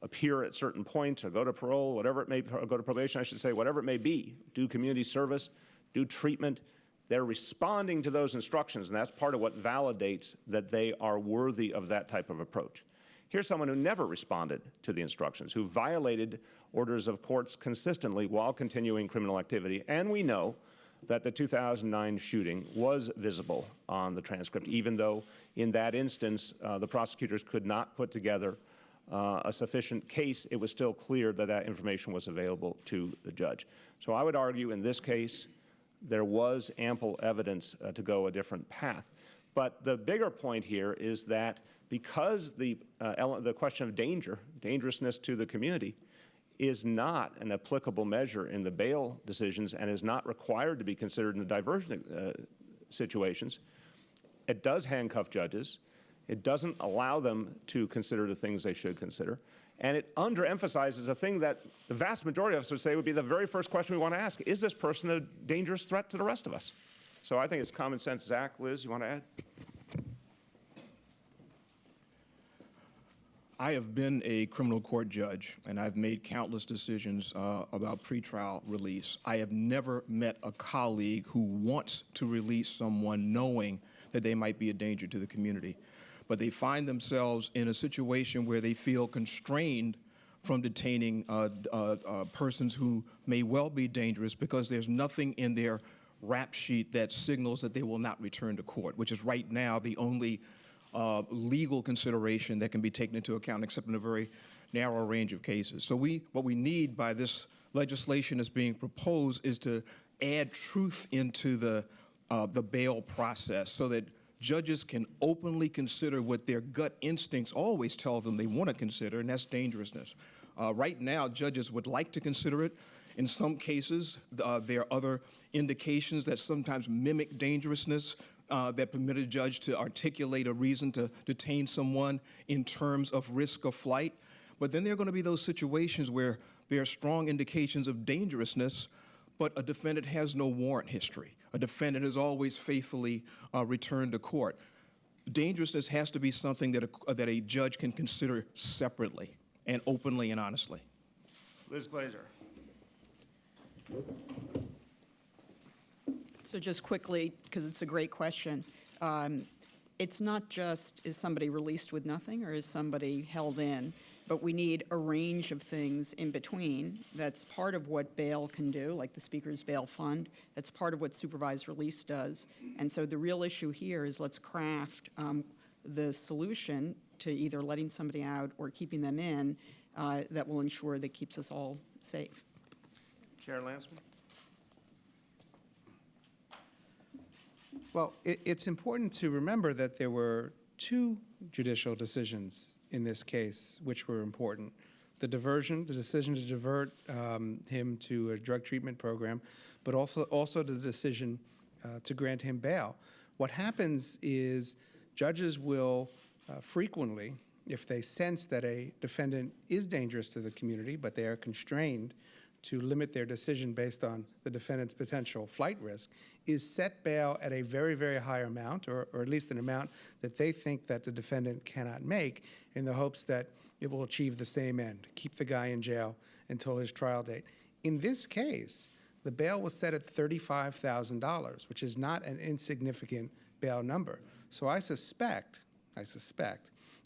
appear at certain points, or go to parole, whatever it may, or go to probation, I should say, whatever it may be, do community service, do treatment. They're responding to those instructions, and that's part of what validates that they are worthy of that type of approach. Here's someone who never responded to the instructions, who violated orders of courts consistently while continuing criminal activity, and we know that the 2009 shooting was visible on the transcript, even though in that instance the prosecutors could not put together a sufficient case. It was still clear that that information was available to the judge. So I would argue in this case there was ample evidence to go a different path. But the bigger point here is that because the question of dangerousness to the community, is not an applicable measure in the bail decisions and is not required to be considered in the diversion situations, it does handcuff judges. It doesn't allow them to consider the things they should consider. And it underemphasizes a thing that the vast majority of us would say would be the very first question we want to ask. Is this person a dangerous threat to the rest of us? So I think it's common sense. Zach, Liz, you want to add? I have been a criminal court judge, and I've made countless decisions about pretrial release. I have never met a colleague who wants to release someone knowing that they might be a danger to the community. But they find themselves in a situation where they feel constrained from detaining persons who may well be dangerous because there's nothing in their rap sheet that signals that they will not return to court, which is right now the only legal consideration that can be taken into account, except in a very narrow range of cases. So what we need by this legislation that's being proposed is to add truth into the bail process so that judges can openly consider what their gut instincts always tell them they want to consider, and that's dangerousness. Right now, judges would like to consider it. In some cases, there are other indications that sometimes mimic dangerousness that permit a judge to articulate a reason to detain someone in terms of risk of flight. But then there are going to be those situations where there are strong indications of dangerousness, but a defendant has no warrant history. A defendant has always faithfully returned to court. Dangerousness has to be something that a judge can consider separately and openly and honestly. Liz Glazer. So just quickly, because it's a great question, it's not just is somebody released with nothing or is somebody held in, but we need a range of things in between. That's part of what bail can do, like the Speaker's Bail Fund. That's part of what supervised release does. And so the real issue here is let's craft the solution to either letting somebody out or keeping them in that will ensure that keeps us all safe. Chair Lansman. Well, it's important to remember that there were two judicial decisions in this case which were important. The decision to divert him to a drug treatment program, but also the decision to grant him bail. What happens is judges will frequently, if they sense that a defendant is dangerous to the community, but they are constrained to limit their decision based on the defendant's potential flight risk, is set bail at a very, very high amount, or at least an amount that they think that the defendant cannot make, in the hopes that it will achieve the same end, keep the guy in jail until his trial date. In this case, the bail was set at $35,000, which is not an insignificant bail number. So I suspect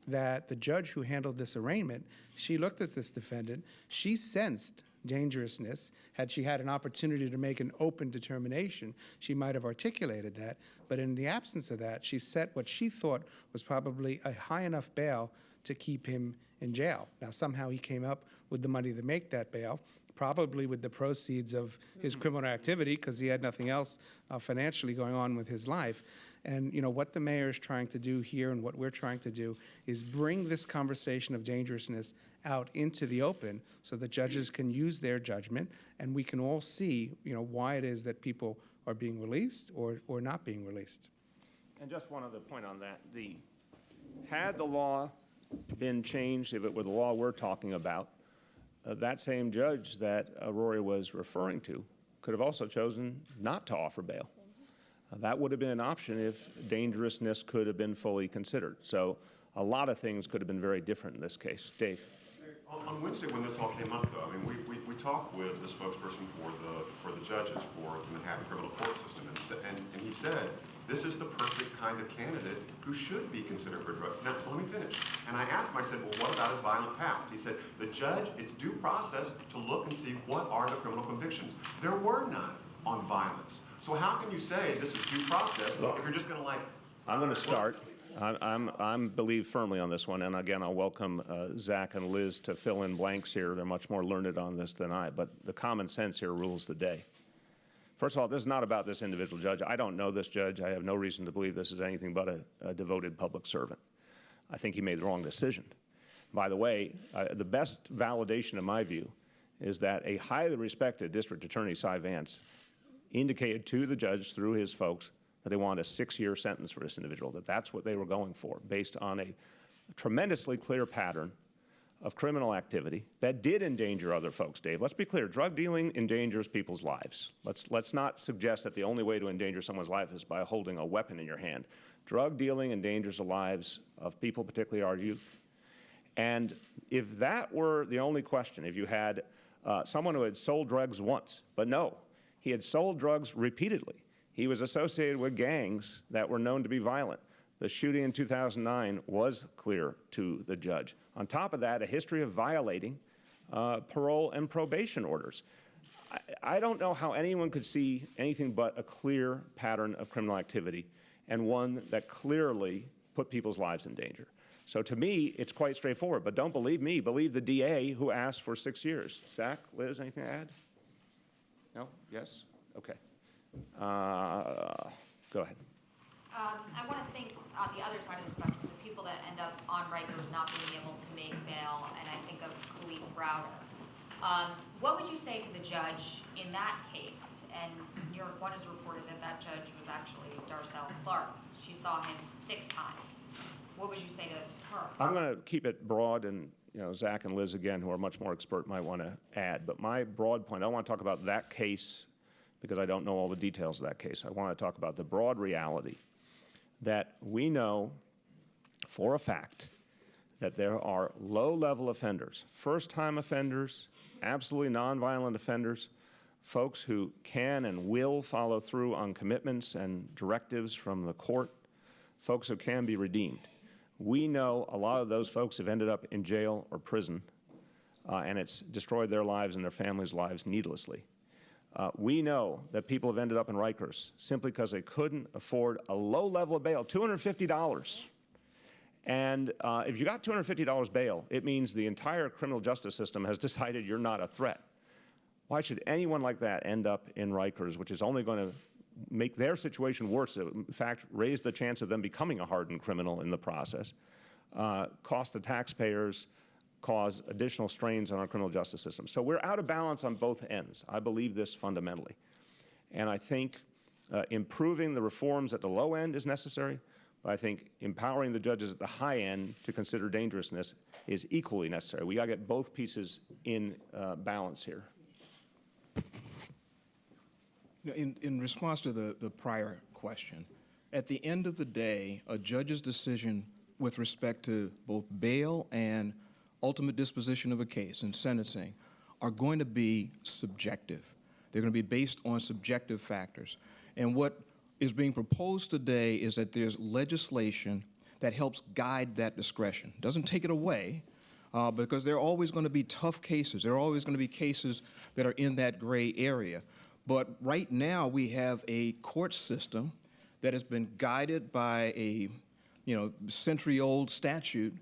that the judge who handled this arraignment, she looked at this defendant, she sensed dangerousness. Had she had an opportunity to make an open determination, she might have articulated that. But in the absence of that, she set what she thought was probably a high enough bail to keep him in jail. Now, somehow he came up with the money to make that bail, probably with the proceeds of his criminal activity, because he had nothing else financially going on with his life. And you know what the mayor is trying to do here, and what we're trying to do, is bring this conversation of dangerousness out into the open, so that judges can use their judgment, and we can all see, why it is that people are being released or not being released. And just one other point on that: had the law been changed, if it were the law we're talking about, that same judge that Rory was referring to could have also chosen not to offer bail. That would have been an option if dangerousness could have been fully considered. So a lot of things could have been very different in this case. Dave. On Wednesday, when this all came up, though, I mean, we talked with the spokesperson for the judges for the Manhattan criminal court system, and he said this is the perfect kind of candidate who should be considered for drug. Now, let me finish. And I asked him, I said, well, what about his violent past? He said, the judge, it's due process to look and see what are the criminal convictions. There were none on violence. So how can you say this is due process if you're just going to I'm going to start. I believe firmly on this one, and again, I'll welcome Zach and Liz to fill in blanks here. They're much more learned on this than I, but the common sense here rules the day. First of all, this is not about this individual judge. I don't know this judge. I have no reason to believe this is anything but a devoted public servant. I think he made the wrong decision. By the way, the best validation, in my view, is that a highly respected District Attorney, Cy Vance, indicated to the judge through his folks that they wanted a 6-year sentence for this individual, that's what they were going for, based on a tremendously clear pattern of criminal activity that did endanger other folks. Dave, let's be clear, drug dealing endangers people's lives. Let's not suggest that the only way to endanger someone's life is by holding a weapon in your hand. Drug dealing endangers the lives of people, particularly our youth. And if that were the only question, if you had someone who had sold drugs once, but no, he had sold drugs repeatedly. He was associated with gangs that were known to be violent. The shooting in 2009 was clear to the judge. On top of that, a history of violating parole and probation orders. I don't know how anyone could see anything but a clear pattern of criminal activity, and one that clearly put people's lives in danger. So to me, it's quite straightforward. But don't believe me. Believe the DA who asked for 6 years. Zach, Liz, anything to add? No? Yes? Okay. Go ahead. I want to think on the other side of the spectrum, the people that end up on Rikers not being able to make bail, and I think of Khalid Browder. What would you say to the judge in that case? And New York One has reported that that judge was actually Darcel Clark. She saw him 6 times. What would you say to her? I'm going to keep it broad, and Zach and Liz, again, who are much more expert, might want to add. But my broad point, I don't want to talk about that case because I don't know all the details of that case. I want to talk about the broad reality that we know for a fact that there are low-level offenders, first-time offenders, absolutely nonviolent offenders, folks who can and will follow through on commitments and directives from the court, folks who can be redeemed. We know a lot of those folks have ended up in jail or prison, and it's destroyed their lives and their families' lives needlessly. We know that people have ended up in Rikers simply because they couldn't afford a low level of bail, $250. And if you got $250 bail, it means the entire criminal justice system has decided you're not a threat. Why should anyone like that end up in Rikers, which is only going to make their situation worse, in fact, raise the chance of them becoming a hardened criminal in the process, cost the taxpayers, cause additional strains on our criminal justice system. So we're out of balance on both ends. I believe this fundamentally. And I think improving the reforms at the low end is necessary, but I think empowering the judges at the high end to consider dangerousness is equally necessary. We got to get both pieces in balance here. In response to the prior question, at the end of the day, a judge's decision with respect to both bail and ultimate disposition of a case and sentencing are going to be subjective. They're going to be based on subjective factors. And what is being proposed today is that there's legislation that helps guide that discretion. Doesn't take it away, because there are always going to be tough cases. There are always going to be cases that are in that gray area. But right now we have a court system that has been guided by a century-old statute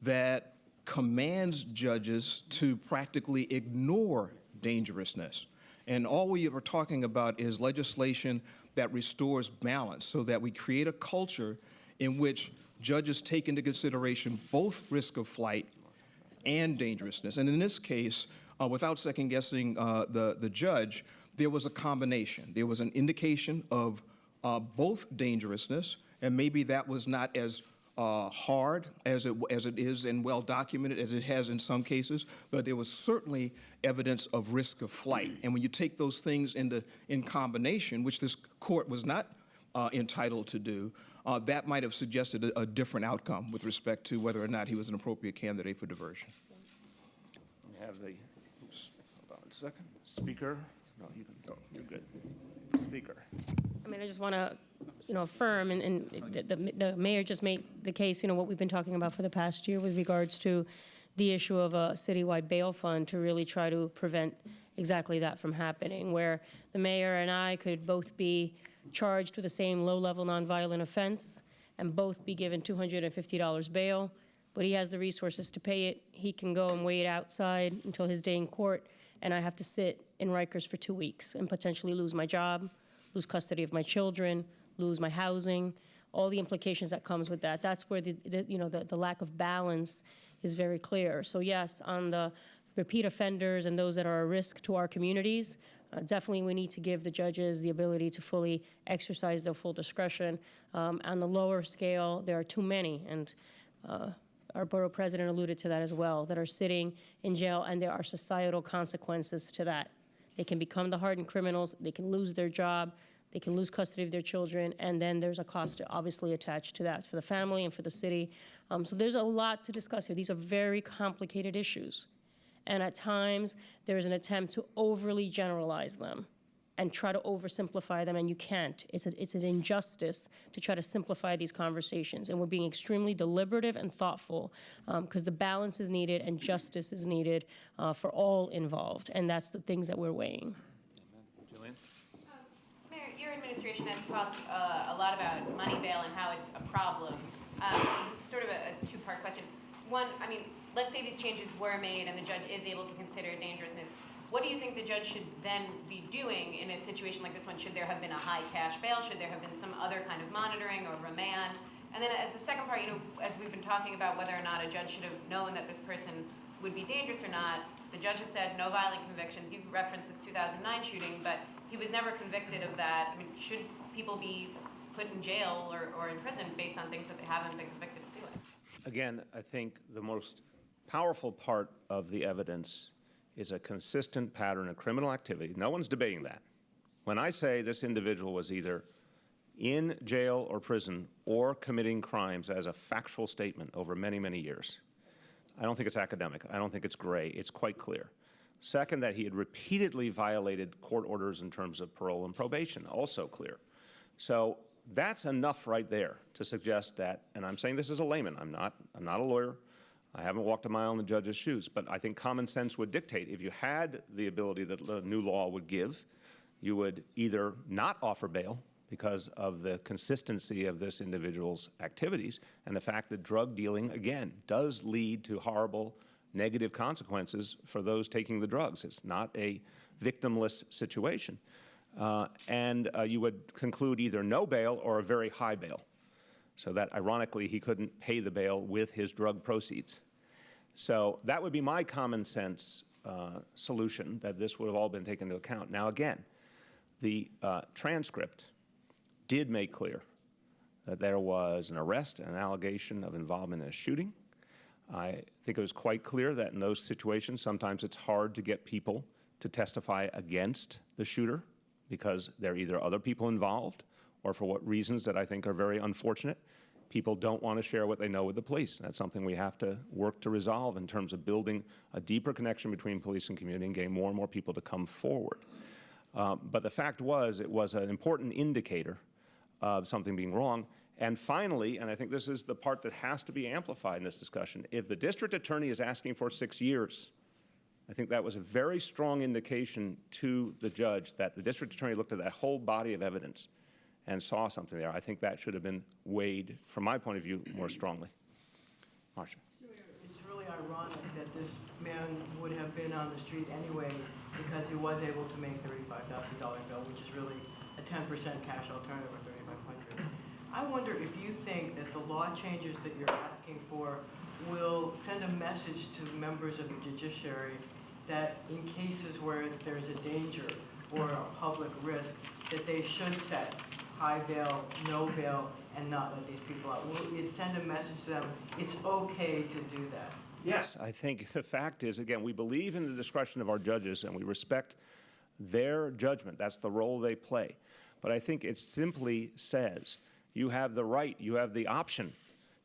that commands judges to practically ignore dangerousness. And all we are talking about is legislation that restores balance so that we create a culture in which judges take into consideration both risk of flight and dangerousness. And in this case, without second-guessing the judge, there was a combination. There was an indication of both dangerousness, and maybe that was not as hard as it is and well documented as it has in some cases, but there was certainly evidence of risk of flight. And when you take those things in combination, which this court was not entitled to do, that might have suggested a different outcome with respect to whether or not he was an appropriate candidate for diversion. We have the, hold on a second, speaker. No, you can go. You're good. Speaker. I mean, I just want to, affirm, and the mayor just made the case, what we've been talking about for the past year with regards to the issue of a citywide bail fund to really try to prevent exactly that from happening, where the mayor and I could both be charged with the same low-level nonviolent offense and both be given $250 bail, but he has the resources to pay it. He can go and wait outside until his day in court, and I have to sit in Rikers for 2 weeks and potentially lose my job, lose custody of my children, lose my housing, all the implications that comes with that. That's where the lack of balance is very clear. So yes, on the repeat offenders and those that are a risk to our communities, definitely we need to give the judges the ability to fully exercise their full discretion. On the lower scale, there are too many, and our borough president alluded to that as well, that are sitting in jail, and there are societal consequences to that. They can become the hardened criminals, they can lose their job, they can lose custody of their children, and then there's a cost obviously attached to that for the family and for the city. So there's a lot to discuss here. These are very complicated issues. And at times, there is an attempt to overly generalize them and try to oversimplify them, and you can't. It's an injustice to try to simplify these conversations, and we're being extremely deliberative and thoughtful because the balance is needed and justice is needed for all involved, and that's the things that we're weighing. Julian? Mayor, your administration has talked a lot about money bail and how it's a problem This is sort of a two-part question. One, I mean, let's say these changes were made and the judge is able to consider dangerousness. What do you think the judge should then be doing in a situation like this one? Should there have been a high cash bail? Should there have been some other kind of monitoring or remand? And then as the second part, as we've been talking about whether or not a judge should have known that this person would be dangerous or not, the judge has said no violent convictions. You've referenced this 2009 shooting, but he was never convicted of that. I mean, should people be put in jail or in prison based on things that they haven't been convicted of doing? Again, I think the most powerful part of the evidence is a consistent pattern of criminal activity. No one's debating that. When I say this individual was either in jail or prison or committing crimes as a factual statement over many, many years, I don't think it's academic. I don't think it's gray. It's quite clear. Second, that he had repeatedly violated court orders in terms of parole and probation, also clear. So that's enough right there to suggest that, and I'm saying this as a layman, I'm not a lawyer, I haven't walked a mile in the judge's shoes, but I think common sense would dictate if you had the ability that the new law would give, you would either not offer bail because of the consistency of this individual's activities and the fact that drug dealing, again, does lead to horrible negative consequences for those taking the drugs. It's not a victimless situation. And you would conclude either no bail or a very high bail, so that ironically he couldn't pay the bail with his drug proceeds. So that would be my common sense solution, that this would have all been taken into account. Now again, the transcript did make clear that there was an arrest and an allegation of involvement in a shooting. I think it was quite clear that in those situations, sometimes it's hard to get people to testify against the shooter because there are either other people involved or for what reasons that I think are very unfortunate, people don't want to share what they know with the police. That's something we have to work to resolve in terms of building a deeper connection between police and community and getting more and more people to come forward. But the fact was, it was an important indicator of something being wrong. And finally, and I think this is the part that has to be amplified in this discussion, if the district attorney is asking for 6 years, I think that was a very strong indication to the judge that the district attorney looked at that whole body of evidence and saw something there. I think that should have been weighed, from my point of view, more strongly. Marcia. It's really ironic that this man would have been on the street anyway because he was able to make $35,000 bail, which is really a 10% cash alternative or $3,500. I wonder if you think that the law changes that you're asking for will send a message to members of the judiciary that in cases where there's a danger or a public risk, that they should set high bail, no bail, and not let these people out. Will it send a message to them, it's okay to do that? Yes, I think the fact is, again, we believe in the discretion of our judges and we respect their judgment. That's the role they play. But I think it simply says you have the right, you have the option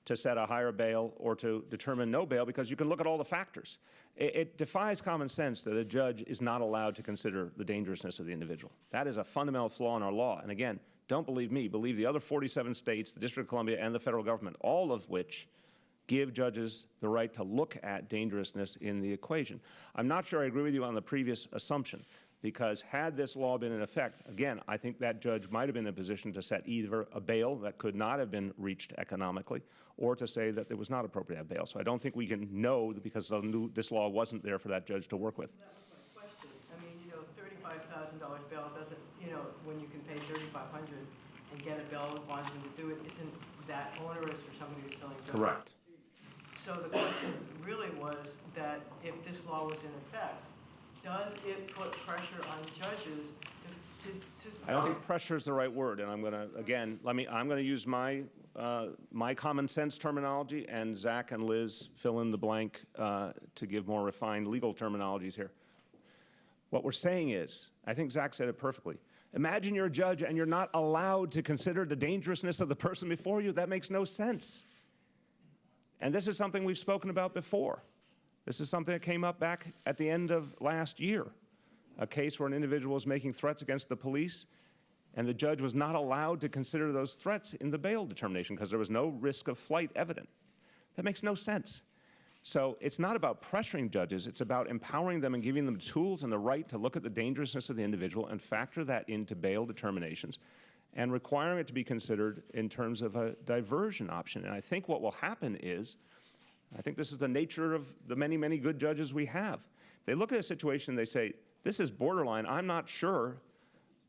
to set a higher bail or to determine no bail because you can look at all the factors. It defies common sense that a judge is not allowed to consider the dangerousness of the individual. That is a fundamental flaw in our law. And again, don't believe me, believe the other 47 states, the District of Columbia, and the federal government, all of which give judges the right to look at dangerousness in the equation. I'm not sure I agree with you on the previous assumption, because had this law been in effect, again, I think that judge might have been in a position to set either a bail that could not have been reached economically or to say that it was not appropriate to have bail. So I don't think we can know because this law wasn't there for that judge to work with. That was my question. I mean, $35,000 bail doesn't, when you can pay $3,500 and get a bail wanting to do it, isn't that onerous for somebody who's selling drugs? Correct. So the question really was that if this law was in effect, does it put pressure on judges to I don't think pressure is the right word, and I'm going to, again, I'm going to use my common sense terminology, and Zach and Liz fill in the blank to give more refined legal terminologies here. What we're saying is, I think Zach said it perfectly, imagine you're a judge and you're not allowed to consider the dangerousness of the person before you. That makes no sense. And this is something we've spoken about before. This is something that came up back at the end of last year, a case where an individual was making threats against the police, and the judge was not allowed to consider those threats in the bail determination because there was no risk of flight evident. That makes no sense. So it's not about pressuring judges, it's about empowering them and giving them tools and the right to look at the dangerousness of the individual and factor that into bail determinations and requiring it to be considered in terms of a diversion option. And I think what will happen is, I think this is the nature of the many, many good judges we have. They look at a situation and they say, this is borderline. I'm not sure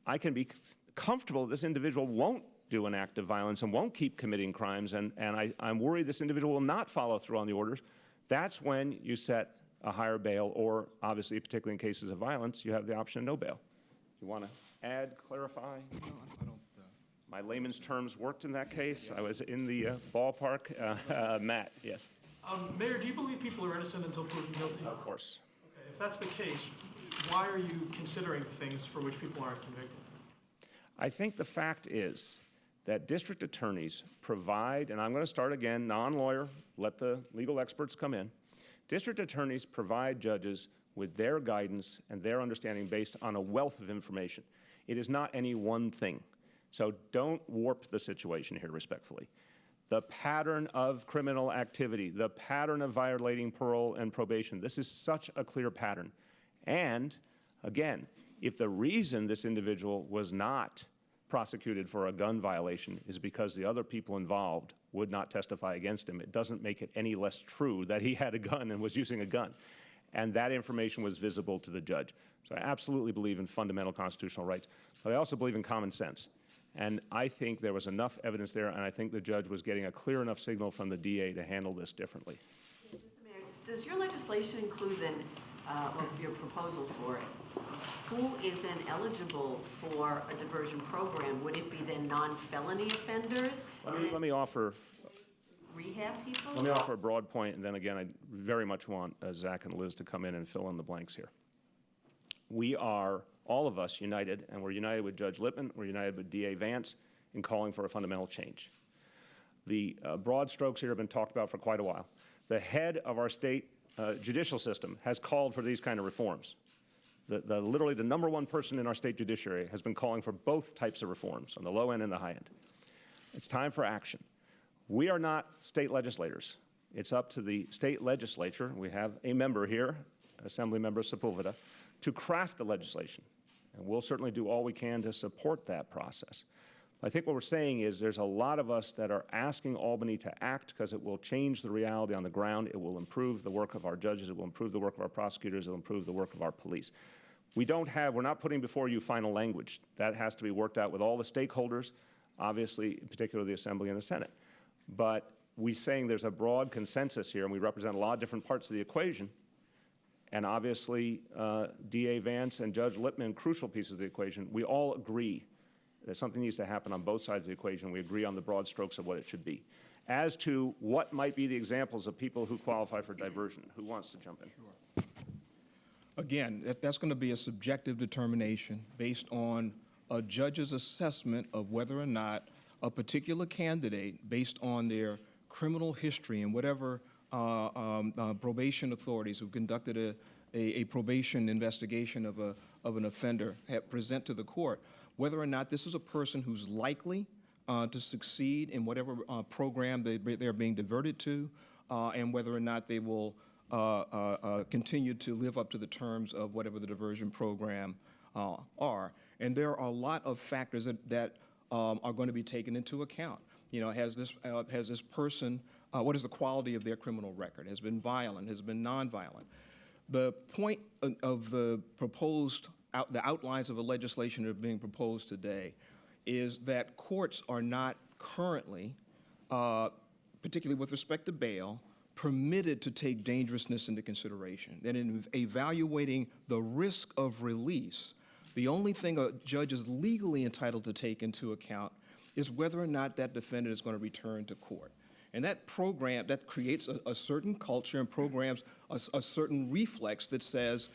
I can be comfortable this individual won't do an act of violence and won't keep committing crimes, and I'm worried this individual will not follow through on the orders. That's when you set a higher bail, or obviously, particularly in cases of violence, you have the option of no bail. You want to add, clarify? No, I don't. My layman's terms worked in that case. I was in the ballpark. Matt, yes. Mayor, do you believe people are innocent until proven guilty? Of course. Okay, if that's the case, why are you considering things for which people aren't convicted? I think the fact is that district attorneys provide, and I'm going to start again, non-lawyer, let the legal experts come in. District attorneys provide judges with their guidance and their understanding based on a wealth of information. It is not any one thing. So don't warp the situation here, respectfully. The pattern of criminal activity, the pattern of violating parole and probation, this is such a clear pattern. And again, if the reason this individual was not prosecuted for a gun violation is because the other people involved would not testify against him, it doesn't make it any less true that he had a gun and was using a gun. And that information was visible to the judge. So I absolutely believe in fundamental constitutional rights, but I also believe in common sense. And I think there was enough evidence there, and I think the judge was getting a clear enough signal from the DA to handle this differently. Mr. Mayor, does your legislation include then, or your proposal for it, who is then eligible for a diversion program? Would it be then non-felony offenders? Let me offer rehab people? Let me offer a broad point, and then again, I very much want Zach and Liz to come in and fill in the blanks here. We are, all of us, united, and we're united with Judge Lippman, we're united with DA Vance in calling for a fundamental change. The broad strokes here have been talked about for quite a while. The head of our state judicial system has called for these kind of reforms. Literally the number one person in our state judiciary has been calling for both types of reforms, on the low end and the high end. It's time for action. We are not state legislators. It's up to the state legislature, we have a member here, Assembly Member Sepulveda, to craft the legislation. And we'll certainly do all we can to support that process. I think what we're saying is there's a lot of us that are asking Albany to act because it will change the reality on the ground. It will improve the work of our judges. It will improve the work of our prosecutors. It will improve the work of our police. We're not putting before you final language. That has to be worked out with all the stakeholders, obviously, in particular the Assembly and the Senate. But we're saying there's a broad consensus here, and we represent a lot of different parts of the equation. And obviously, DA Vance and Judge Lippman, crucial pieces of the equation, we all agree that something needs to happen on both sides of the equation. We agree on the broad strokes of what it should be. As to what might be the examples of people who qualify for diversion, who wants to jump in? Sure. Again, that's going to be a subjective determination based on a judge's assessment of whether or not a particular candidate, based on their criminal history and whatever probation authorities who conducted a probation investigation of an offender present to the court, whether or not this is a person who's likely to succeed in whatever program they're being diverted to, and whether or not they will continue to live up to the terms of whatever the diversion program are. And there are a lot of factors that are going to be taken into account. You know, has this person, what is the quality of their criminal record? Has been violent? Has been nonviolent? The point of the proposed, the outlines of the legislation that are being proposed today is that courts are not currently, particularly with respect to bail, permitted to take dangerousness into consideration. That in evaluating the risk of release, the only thing a judge is legally entitled to take into account is whether or not that defendant is going to return to court. And that program, that creates a certain culture and programs a certain reflex that says,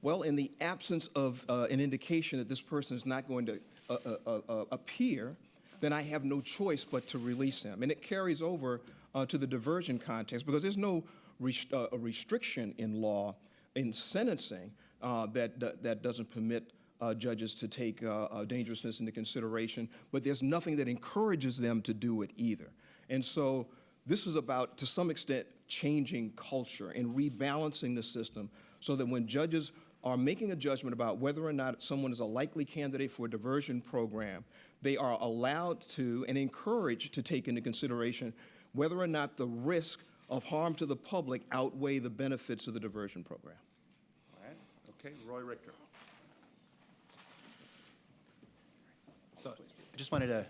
well, in the absence of an indication that this person is not going to appear, then I have no choice but to release him. And it carries over to the diversion context, because there's no restriction in law in sentencing that doesn't permit judges to take dangerousness into consideration, but there's nothing that encourages them to do it either. And so this is about, to some extent, changing culture and rebalancing the system so that when judges are making a judgment about whether or not someone is a likely candidate for a diversion program, they are allowed to and encouraged to take into consideration whether or not the risk of harm to the public outweigh the benefits of the diversion program. All right. Okay, Roy Richter. So I just wanted to,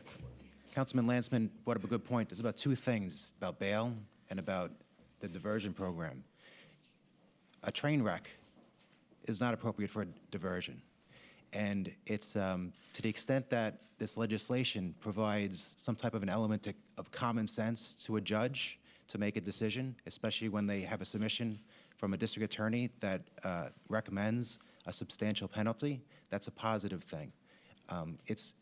Councilman Lansman brought up a good point. There's about two things, about bail and about the diversion program. A train wreck is not appropriate for a diversion. And it's to the extent that this legislation provides some type of an element of common sense to a judge to make a decision, especially when they have a submission from a district attorney that recommends a substantial penalty, that's a positive thing.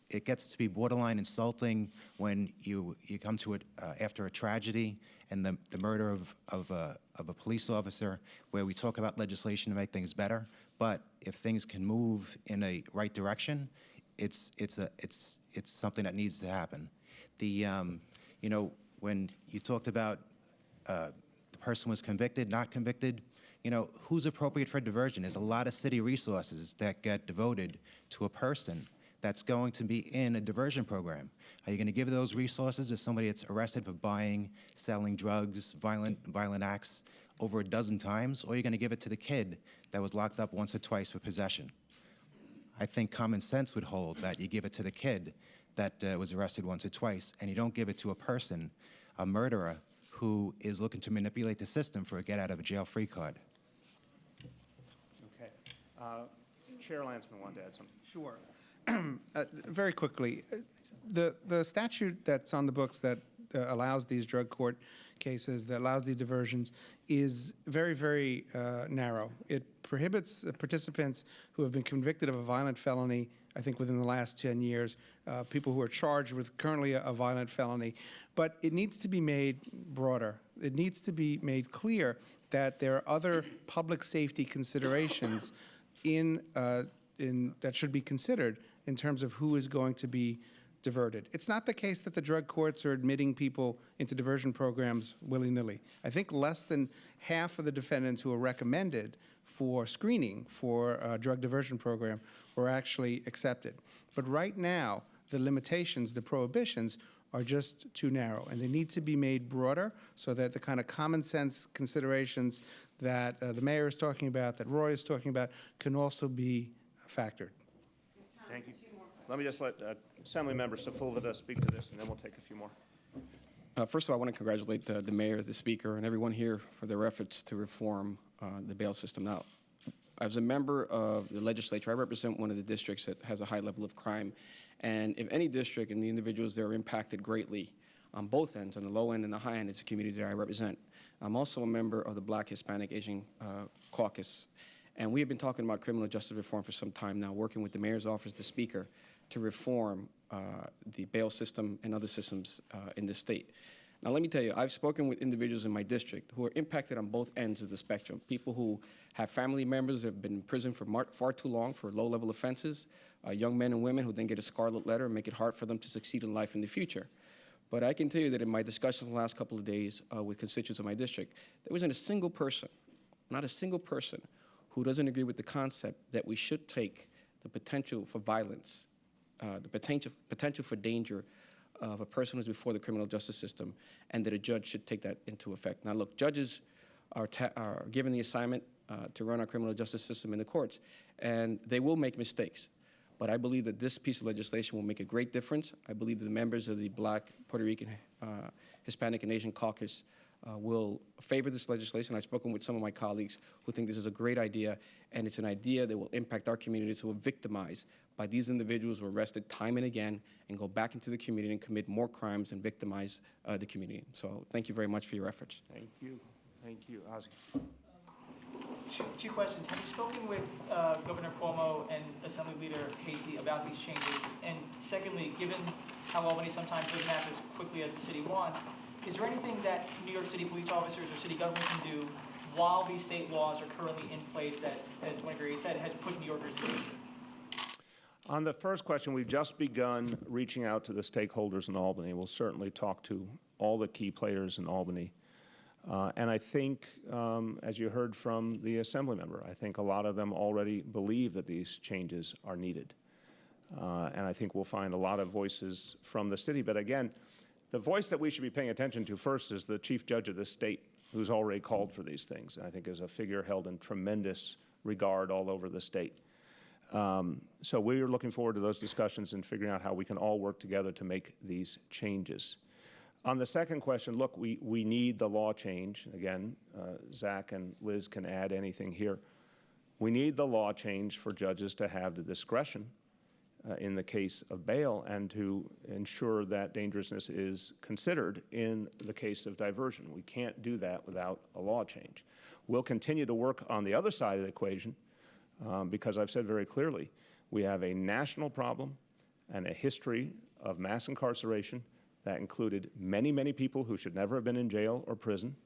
It gets to be borderline insulting when you come to it after a tragedy and the murder of a police officer, where we talk about legislation to make things better. But if things can move in a right direction, it's something that needs to happen. You know, when you talked about the person was convicted, not convicted, you know, who's appropriate for diversion? There's a lot of city resources that get devoted to a person that's going to be in a diversion program. Are you going to give those resources to somebody that's arrested for buying, selling drugs, violent acts over a dozen times, or are you going to give it to the kid that was locked up once or twice for possession? I think common sense would hold that you give it to the kid that was arrested once or twice, and you don't give it to a person, a murderer, who is looking to manipulate the system for a get-out-of-jail-free card. Okay. Chair Lansman wanted to add something. Sure. Very quickly, the statute that's on the books that allows these drug court cases, that allows the diversions, is very, very narrow. It prohibits participants who have been convicted of a violent felony, I think within the last 10 years, people who are charged with currently a violent felony. But it needs to be made broader. It needs to be made clear that there are other public safety considerations that should be considered in terms of who is going to be diverted. It's not the case that the drug courts are admitting people into diversion programs willy-nilly. I think less than half of the defendants who are recommended for screening for a drug diversion program were actually accepted. But right now, the limitations, the prohibitions, are just too narrow, and they need to be made broader so that the kind of common sense considerations that the mayor is talking about, that Roy is talking about, can also be factored. Thank you. Let me just let Assemblymember Sepulveda speak to this, and then we'll take a few more. First of all, I want to congratulate the mayor, the speaker, and everyone here for their efforts to reform the bail system. Now, as a member of the legislature, I represent one of the districts that has a high level of crime. And if any district and the individuals there are impacted greatly on both ends, on the low end and the high end, it's the community that I represent. I'm also a member of the Black, Hispanic, Asian Caucus. And we have been talking about criminal justice reform for some time now, working with the mayor's office, the speaker, to reform the bail system and other systems in the state. Now, let me tell you, I've spoken with individuals in my district who are impacted on both ends of the spectrum. People who have family members that have been in prison for far too long for low-level offenses, young men and women who then get a scarlet letter and make it hard for them to succeed in life in the future. But I can tell you that in my discussions the last couple of days with constituents of my district, there wasn't a single person, not a single person, who doesn't agree with the concept that we should take the potential for violence, the potential for danger of a person who's before the criminal justice system, and that a judge should take that into effect. Now, look, judges are given the assignment to run our criminal justice system in the courts, and they will make mistakes. But I believe that this piece of legislation will make a great difference. I believe that the members of the Black, Puerto Rican, Hispanic, and Asian Caucus will favor this legislation. I've spoken with some of my colleagues who think this is a great idea, and it's an idea that will impact our communities who are victimized by these individuals who are arrested time and again and go back into the community and commit more crimes and victimize the community. So thank you very much for your efforts. Thank you. Thank you. Ozzy. Two questions. Have you spoken with Governor Cuomo and Assembly Leader Hasty about these changes? And secondly, given how Albany sometimes doesn't act as quickly as the city wants, is there anything that New York City police officers or city government can do while these state laws are currently in place that, as Winter said, has put New Yorkers in danger? On the first question, we've just begun reaching out to the stakeholders in Albany. We'll certainly talk to all the key players in Albany. And I think, as you heard from the Assembly member, I think a lot of them already believe that these changes are needed. And I think we'll find a lot of voices from the city. But again, the voice that we should be paying attention to first is the chief judge of the state, who's already called for these things, and I think is a figure held in tremendous regard all over the state. So we're looking forward to those discussions and figuring out how we can all work together to make these changes. On the second question, look, we need the law change. Again, Zach and Liz can add anything here. We need the law change for judges to have the discretion in the case of bail and to ensure that dangerousness is considered in the case of diversion. We can't do that without a law change. We'll continue to work on the other side of the equation because I've said very clearly, we have a national problem and a history of mass incarceration that included many, many people who should never have been in jail or prison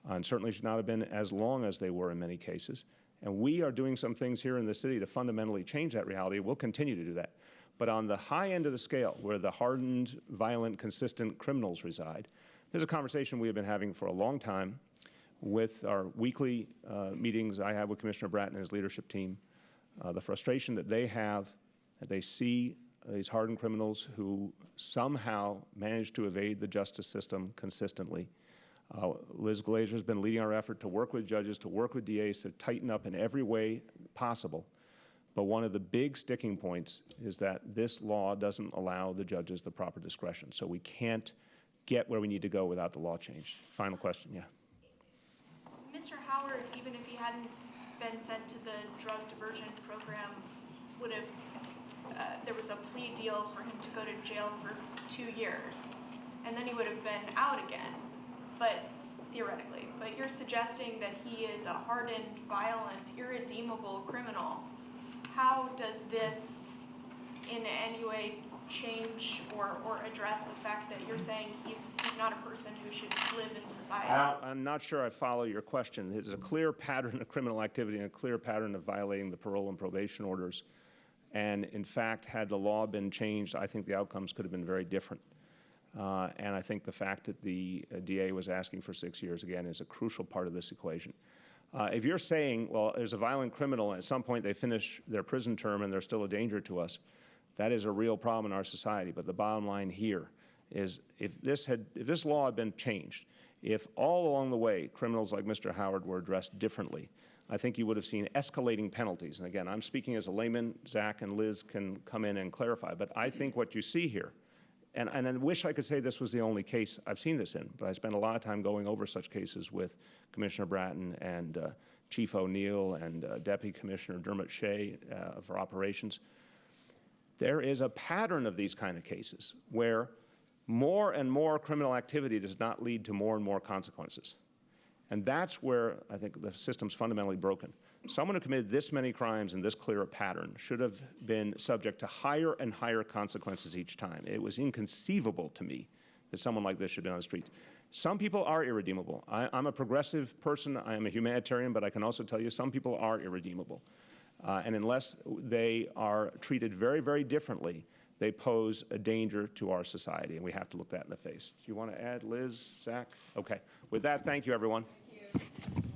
and certainly should not have been as long as they were in many cases. And we are doing some things here in the city to fundamentally change that reality. We'll continue to do that. But on the high end of the scale, where the hardened, violent, consistent criminals reside, there's a conversation we have been having for a long time with our weekly meetings I have with Commissioner Bratton and his leadership team, the frustration that they have, that they see these hardened criminals who somehow manage to evade the justice system consistently. Liz Glazer has been leading our effort to work with judges, to work with DAs, to tighten up in every way possible. But one of the big sticking points is that this law doesn't allow the judges the proper discretion. So we can't get where we need to go without the law change. Final question, yeah. Mr. Howard, even if he hadn't been sent to the drug diversion program, would have, there was a plea deal for him to go to jail for 2 years, and then he would have been out again. But theoretically, but you're suggesting that he is a hardened, violent, irredeemable criminal. How does this in any way change or address the fact that you're saying he's not a person who should live in society? I'm not sure I follow your question. There's a clear pattern of criminal activity and a clear pattern of violating the parole and probation orders. And in fact, had the law been changed, I think the outcomes could have been very different. And I think the fact that the DA was asking for 6 years, again, is a crucial part of this equation. If you're saying, well, there's a violent criminal, and at some point they finish their prison term and they're still a danger to us, that is a real problem in our society. But the bottom line here is if this law had been changed, if all along the way criminals like Mr. Howard were addressed differently, I think you would have seen escalating penalties. And again, I'm speaking as a layman. Zach and Liz can come in and clarify. But I think what you see here, and I wish I could say this was the only case I've seen this in, but I spent a lot of time going over such cases with Commissioner Bratton and Chief O'Neill and Deputy Commissioner Dermot Shea for operations. There is a pattern of these kind of cases where more and more criminal activity does not lead to more and more consequences. And that's where I think the system's fundamentally broken. Someone who committed this many crimes in this clear a pattern should have been subject to higher and higher consequences each time. It was inconceivable to me that someone like this should be on the street. Some people are irredeemable. I'm a progressive person, I am a humanitarian, but I can also tell you some people are irredeemable. And unless they are treated very, very differently, they pose a danger to our society, and we have to look that in the face. Do you want to add, Liz, Zach? Okay. With that, thank you, everyone. Thank you.